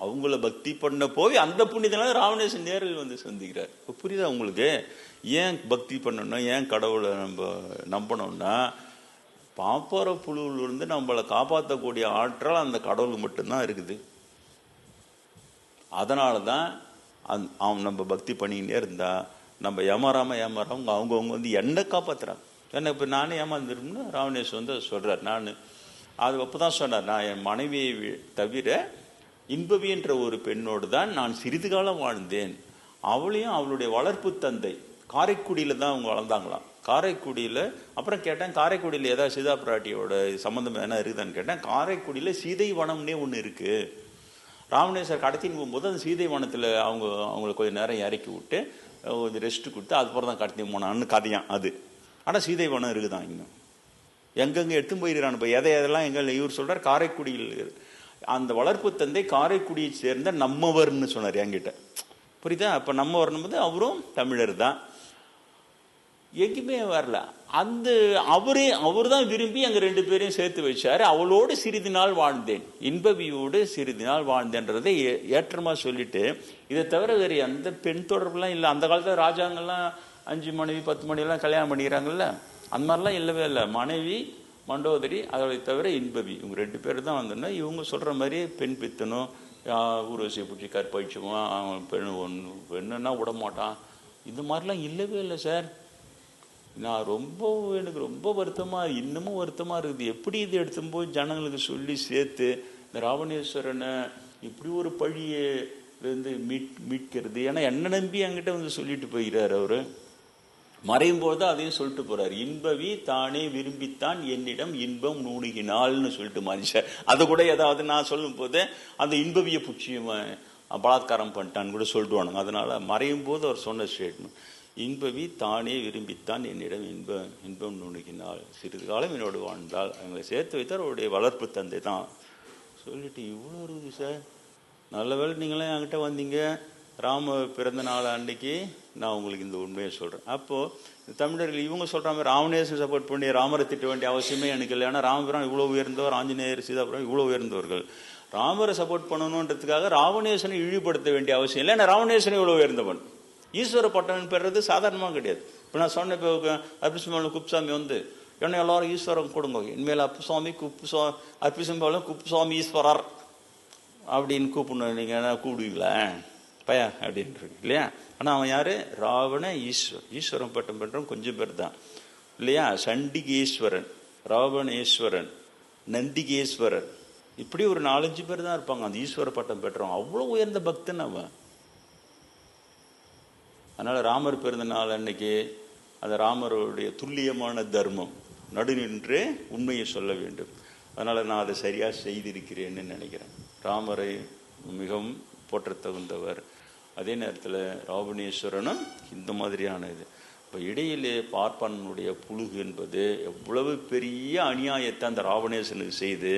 அவங்கள பக்தி பண்ண போய் அந்த புண்ணியத்தினால ராவணேஸ்வரன் நேரில் சந்திக்கிறார். புரியுதா உங்களுக்கு? ஏன் பக்தி பண்ணணும், ஏன் கடவுளை நம்ம நம்பணும்னா பாப்பார புழுவிலிருந்து நம்மளை காப்பாற்றக்கூடிய ஆற்றல் அந்த கடவுளுக்கு மட்டும்தான் இருக்குது. அதனால தான் அவன் நம்ம பக்தி பண்ணிக்கிட்டே இருந்தா நம்ம ஏமாறாம அவங்கவுங்க என்னை காப்பாத்துறாங்க. ஏன்னா இப்போ நானே ஏமாந்துரும்னு ராவணேஸ்வரன் சொல்றார். நான் அது அப்பதான் சொன்னார், நான் என் மனைவியை தவிர இன்பவி என்ற ஒரு பெண்ணோடு தான் நான் சிறிது காலம் வாழ்ந்தேன். அவளையும் அவளுடைய வளர்ப்பு தந்தை காரைக்குடியில தான் அவங்க வளர்ந்தாங்களாம். காரைக்குடியில அப்புறம் கேட்டேன், காரைக்குடியில் ஏதாவது சீதா பிராட்டியோட சம்மந்தம் என்ன இருக்குதான்னு கேட்டேன். காரைக்குடியில சீதை வனம்னே ஒன்று இருக்கு. ராவணேஸ்வர் கடத்தின்னு போகும்போது அந்த சீதை வனத்தில் அவங்களை கொஞ்சம் நேரம் இறக்கி விட்டு கொஞ்சம் ரெஸ்ட் கொடுத்து அதுக்கப்புறம் தான் கடத்தி போனான்னு கதையான் அது. ஆனால் சீதை வனம் இருக்குதான் இன்னும். எங்கெங்கே எடுத்து போயிருக்கான். இப்போ எதெல்லாம் எங்க இவர் சொல்றார், காரைக்குடியில் அந்த வளர்ப்பு தந்தை காரைக்குடியை சேர்ந்த நம்மவர்னு சொன்னார் என்கிட்ட. புரியுதா? அப்ப நம்மவர்னும் போது அவரும் தமிழர் தான், எங்கேயுமே வரல. அந்த அவர் தான் விரும்பி அங்க 2 பேரையும் சேர்த்து வச்சாரு. அவளோடு சிறிது நாள் வாழ்ந்தேன், இன்பவியோடு சிறிது நாள் வாழ்ந்தேன்றதை ஏற்றமா சொல்லிட்டு, இதை தவிர வேறு எந்த பெண் தொடர்புலாம் இல்லை. அந்த காலத்துல ராஜாங்கள்லாம் 5 மனைவி 10 மனைவிலாம் கல்யாணம் பண்ணிக்கிறாங்கல்ல, அந்த மாதிரிலாம் இல்லவே இல்லை. மனைவி மண்டோதரி, அதை தவிர இன்பவி, இவங்க 2 பேர் தான் வந்தோன்னா இவங்க சொல்ற மாதிரி பெண் பித்தனும் ஊர்வசியை பிடிச்சி கற்பழிச்சுக்குவான், அவன் பெண்ணுன்னா விடமாட்டான், இந்த மாதிரிலாம் இல்லவே இல்லை சார். நான் எனக்கு ரொம்ப வருத்தமா, இன்னமும் வருத்தமா இருக்குது. எப்படி இது எடுத்தும் போய் ஜனங்களுக்கு சொல்லி சேர்த்து இந்த ராவணேஸ்வரனை இப்படி ஒரு பழியை மீட்கிறது. ஏன்னா என்ன நம்பி என்கிட்ட சொல்லிட்டு போகிறார் அவரு. மறையும் போது அதையும் சொல்லிட்டு போறாரு, இன்பவி தானே விரும்பித்தான் என்னிடம் இன்பம் நூணுகினாள்னு சொல்லிட்டு மனுஷன். அதை கூட ஏதாவது நான் சொல்லும் போது அந்த இன்பவியை புச்சியும் பலாத்காரம் பண்ணிட்டான்னு கூட சொல்லிட்டு வானுங்க. அதனால மறையும் போது அவர் சொன்ன ஸ்டேட்மெண்ட், இன்பவி தானே விரும்பித்தான் என்னிடம் இன்பம் நுணுகினாள், சிறிது காலம் என்னோடு வாழ்ந்தாள், அவங்களை சேர்த்து வைத்தார் அவருடைய வளர்ப்பு தந்தை தான் சொல்லிட்டு இவ்வளோ இருக்குது சார். நல்ல வேளை நீங்களாம் என்கிட்ட வந்தீங்க. ராம பிறந்த நாள் அன்னைக்கு நான் உங்களுக்கு இந்த உண்மையை சொல்றேன். அப்போ தமிழர்கள் இவங்க சொல்றாங்க ராவணேஸ்வரன் சப்போர்ட் பண்ணி ராமரை திட்ட வேண்டிய அவசியமே எனக்கு இல்லை. ஏன்னா ராமபிரான் இவ்வளவு உயர்ந்தவர், ஆஞ்சநேயர் சீதாபுரம் இவ்வளவு உயர்ந்தவர்கள். ராமரை சப்போர்ட் பண்ணணுன்றதுக்காக ராவணேஸ்வரனை இழிவுபடுத்த வேண்டிய அவசியம் இல்லை. ஏன்னா ராவணேஸ்வரன் இவ்வளவு உயர்ந்தவன். ஈஸ்வர பட்டம் பெறது சாதாரணமாக கிடையாது. இப்போ நான் சொன்ன இப்போ அர்ப்பிசுமாவில் குப்புசாமி ஏன்னா எல்லாரும் ஈஸ்வரம் கொடுங்க, இனிமேல் அப்புசாமி அர்ப்பிசும்பாலும் குப்புசாமி ஈஸ்வரர் அப்படின்னு கூப்பிடணும். நீங்க என்ன கூப்பிடுவீங்களா பயா அப்படின்னு இல்லையா? ஆனா அவன் யாரு? ராவண ஈஸ்வரன் பட்டம் பெற்றவன் கொஞ்சம் பேர் தான் இல்லையா? சண்டிகேஸ்வரன், ராவணேஸ்வரன், நந்திகேஸ்வரன், இப்படி ஒரு 4-5 பேர் தான் இருப்பாங்க அந்த ஈஸ்வர பட்டம் பெற்றவன். அவ்வளவு உயர்ந்த பக்தன் அவன். அதனால ராமர் பிறந்த நாள் அன்னைக்கு அந்த ராமருடைய துல்லியமான தர்மம் நடுநின்று உண்மையை சொல்ல வேண்டும். அதனால நான் அதை சரியா செய்திருக்கிறேன்னு நினைக்கிறேன். ராமரை மிகவும் போற்ற தகுந்தவர். அதே நேரத்தில் ராவணேஸ்வரனும் இந்த மாதிரியான இது. இப்போ இடையிலே பார்ப்பனுடைய புழுகு என்பது எவ்வளவு பெரிய அநியாயத்தை அந்த ராவணேஸ்வரனுக்கு செய்து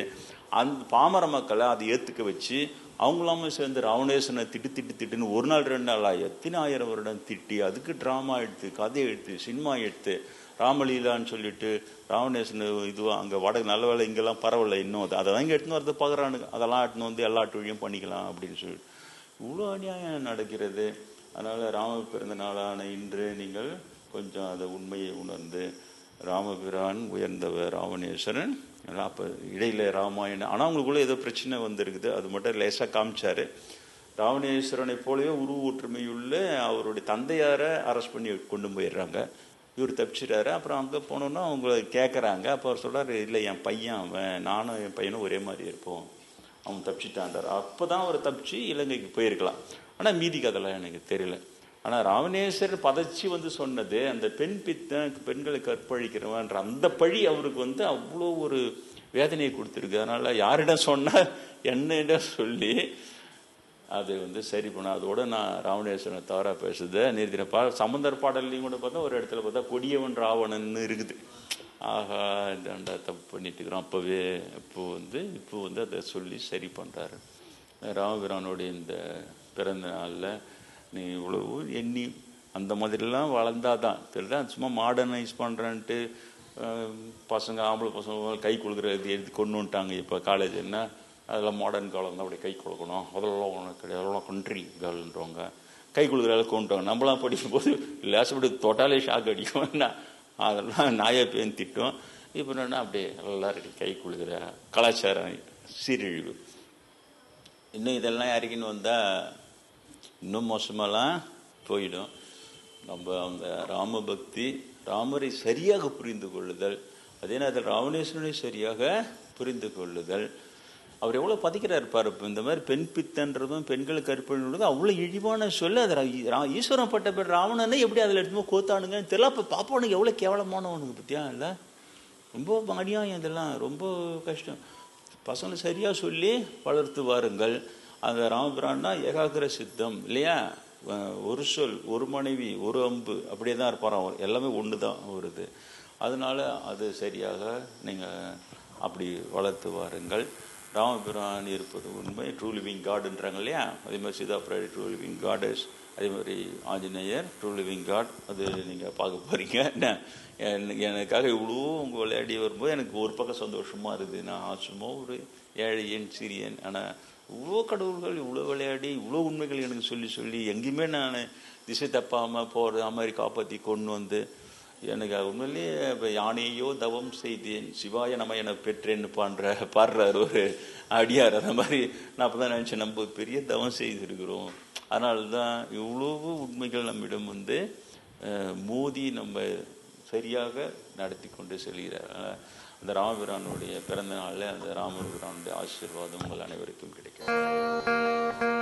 அந்த பாமர மக்களை அதை ஏற்றுக்க வச்சு அவங்களாம சேர்ந்து ராவணேஸ்வரனை திட்டுன்னு ஒரு நாள் 2 நாளா எத்தனை 1000 வருடம் திட்டி அதுக்கு ட்ராமா எடுத்து கதை எடுத்து சினிமா எடுத்து ராமலீலான்னு சொல்லிட்டு ராவணேஸ்வரன் இதுவாக அங்கே நல்ல வேலை இங்கெல்லாம் பரவாயில்ல இன்னும் அதை வாங்கி எடுத்துன்னு வரது பார்க்குறானுங்க. அதெல்லாம் எடுத்துன்னு வந்து எல்லா தொழிலையும் பண்ணிக்கலாம் அப்படின்னு சொல்லிட்டு இவ்வளோ அநியாயம் நடக்கிறது. அதனால் ராம பிறந்த நாளான இன்று நீங்கள் கொஞ்சம் அதை உண்மையை உணர்ந்து ராமபிரான் உயர்ந்தவர் ராவணேஸ்வரன் அப்போ இடையில ராமாயணம். ஆனால் அவங்களுக்குள்ள ஏதோ பிரச்சனை வந்திருக்குது, அது மட்டும் லேசாக காமிச்சாரு. ராவணேஸ்வரனை போலவே உருவ ஒற்றுமையுள்ள அவருடைய தந்தையாரை அரெஸ்ட் பண்ணி கொண்டு போயிடுறாங்க. இவர் தப்பிச்சிட்டாரு. அப்புறம் அங்கே போனோன்னா அவங்க கேட்குறாங்க. அப்போ அவர் சொல்கிறார், இல்லை என் பையன் அவன், நானும் என் பையனும் ஒரே மாதிரி இருப்போம், அவன் தப்பிச்சிட்டான்றார். அப்போ தான் அவர் தப்பிச்சு இலங்கைக்கு போயிருக்கலாம். ஆனால் மீதி கதைலாம் எனக்கு தெரியல. ஆனால் ராவணேஸ்வரர் பதச்சி வந்து சொன்னது அந்த பெண்களை கற்பழிக்கிறவன்ற அந்த பழி அவருக்கு அவ்வளோ ஒரு வேதனையை கொடுத்துருக்கு. அதனால் யாரிடம் சொன்னால் என்னிடம் சொல்லி அது சரி பண்ண. அதோட நான் ராவணேஸ்வரனை தவறாக பேசுது நிறுத்தின சம்பந்தர் பாடல்லையும் கூட பார்த்தா ஒரு இடத்துல பார்த்தா கொடியவன் ராவணன்னு இருக்குது. ஆகா இதாண்டா தப்பு பண்ணிட்டு இருக்கிறோம். அப்போவே இப்போ அதை சொல்லி சரி பண்ணுறாரு. ராமபிரானுடைய இந்த பிறந்த நாளில் நீ இவ்வளவு எண்ணி அந்த மாதிரிலாம் வளர்ந்தாதான் தெரியல. சும்மா மாடர்னைஸ் பண்ணுறேன்ட்டு பசங்க ஆம்பளை பசங்க கை கொடுக்குறது எடுத்து கொண்டு வந்துட்டாங்க. இப்போ காலேஜ் என்ன அதெல்லாம் மாடர்ன் காலம் தான் அப்படி கை கொடுக்கணும், அதெல்லாம் ஒன்று கிடையாது, அதெல்லாம் கண்ட்ரி கேர்ள்ன்றவங்க கை கொடுக்குற அளவுக்கு கொண்டுட்டாங்க. நம்மளாம் படிக்கும் போது லேசப்படி தொட்டாலே ஷாக் அடிக்கும். என்ன அதெல்லாம் நாயை பேன் திட்டம். இப்போ என்னன்னா அப்படியே எல்லாருக்கும் கை கொடுக்குற கலாச்சாரம் சீரழிவு. இன்னும் இதெல்லாம் யாருக்குன்னு வந்தால் இன்னும் மோசமெல்லாம் போயிடும். நம்ம அந்த ராம பக்தி, ராமரை சரியாக புரிந்து கொள்ளுதல், அதே நேரத்தில் ராவணேஸ்வரனை சரியாக புரிந்து கொள்ளுதல். அவர் எவ்வளோ பதிக்கிறார் இருப்பார். இப்போ இந்த மாதிரி பெண் பித்தன்றதும் பெண்களுக்கு கற்பழின்றதும் அவ்வளோ இழிவான சொல்ல. அது ஈஸ்வரன் பட்ட பேர் ராவணனை எப்படி அதில் எடுத்துமோ கோத்தானுங்கன்னு தெரியல. இப்போ பாப்பானுக்கு எவ்வளோ கேவலமானவனுக்கு பற்றியா இல்லை, ரொம்ப அநியாயம். இதெல்லாம் ரொம்ப கஷ்டம். பசங்களை சரியாக சொல்லி வளர்த்து வாருங்கள். அந்த ராமபிரான்னா ஏகாகிர சித்தம் இல்லையா, ஒரு சொல், ஒரு மனைவி, ஒரு அம்பு, அப்படியே தான் இருப்பாராம். எல்லாமே ஒன்று தான் வருது. அதனால அது சரியாக நீங்கள் அப்படி வளர்த்து வாருங்கள். ராமபிரான் இருப்பது உண்மை, ட்ரூ லிவிங் காடுன்றாங்க இல்லையா. அதே மாதிரி சீதா பிராடி ட்ரூ லிவிங் காடஸ், அதே மாதிரி ஆஞ்சநேயர் ட்ரூ லிவிங் காட். அது நீங்கள் பார்க்க போகிறீங்க. எனக்காக இவ்வளோ உங்கள் விளையாடி வரும்போது எனக்கு ஒரு பக்கம் சந்தோஷமாக இருக்குது. நான் சும்மா ஒரு ஏழையன் சிறியன், ஆனால் இவ்வளோ கடவுள்கள் இவ்வளோ விளையாடி இவ்வளோ உண்மைகள் எனக்கு சொல்லி எங்கேயுமே நான் திசை தப்பாமல் போகிறது மாதிரி காப்பாற்றி கொண்டு வந்து எனக்கு உண்மையிலேயே இப்போ யானையோ தவம் செய்தேன் சிவாய நம்ம என பெற்றேன்னு பாடுறாரு ஒரு அடியார். அந்த மாதிரி நான் அப்போ தான் நினச்சேன், நம்ம பெரிய தவம் செய்திருக்கிறோம். அதனால தான் இவ்வளவு உண்மைகள் நம்மிடம் மோதி நம்ம சரியாக நடத்தி கொண்டு செல்கிறார். அந்த ராமபிரானுடைய பிறந்த நாளில் அந்த ராமபிரானுடைய ஆசீர்வாதம் உங்கள் அனைவருக்கும் கிடைக்கும்.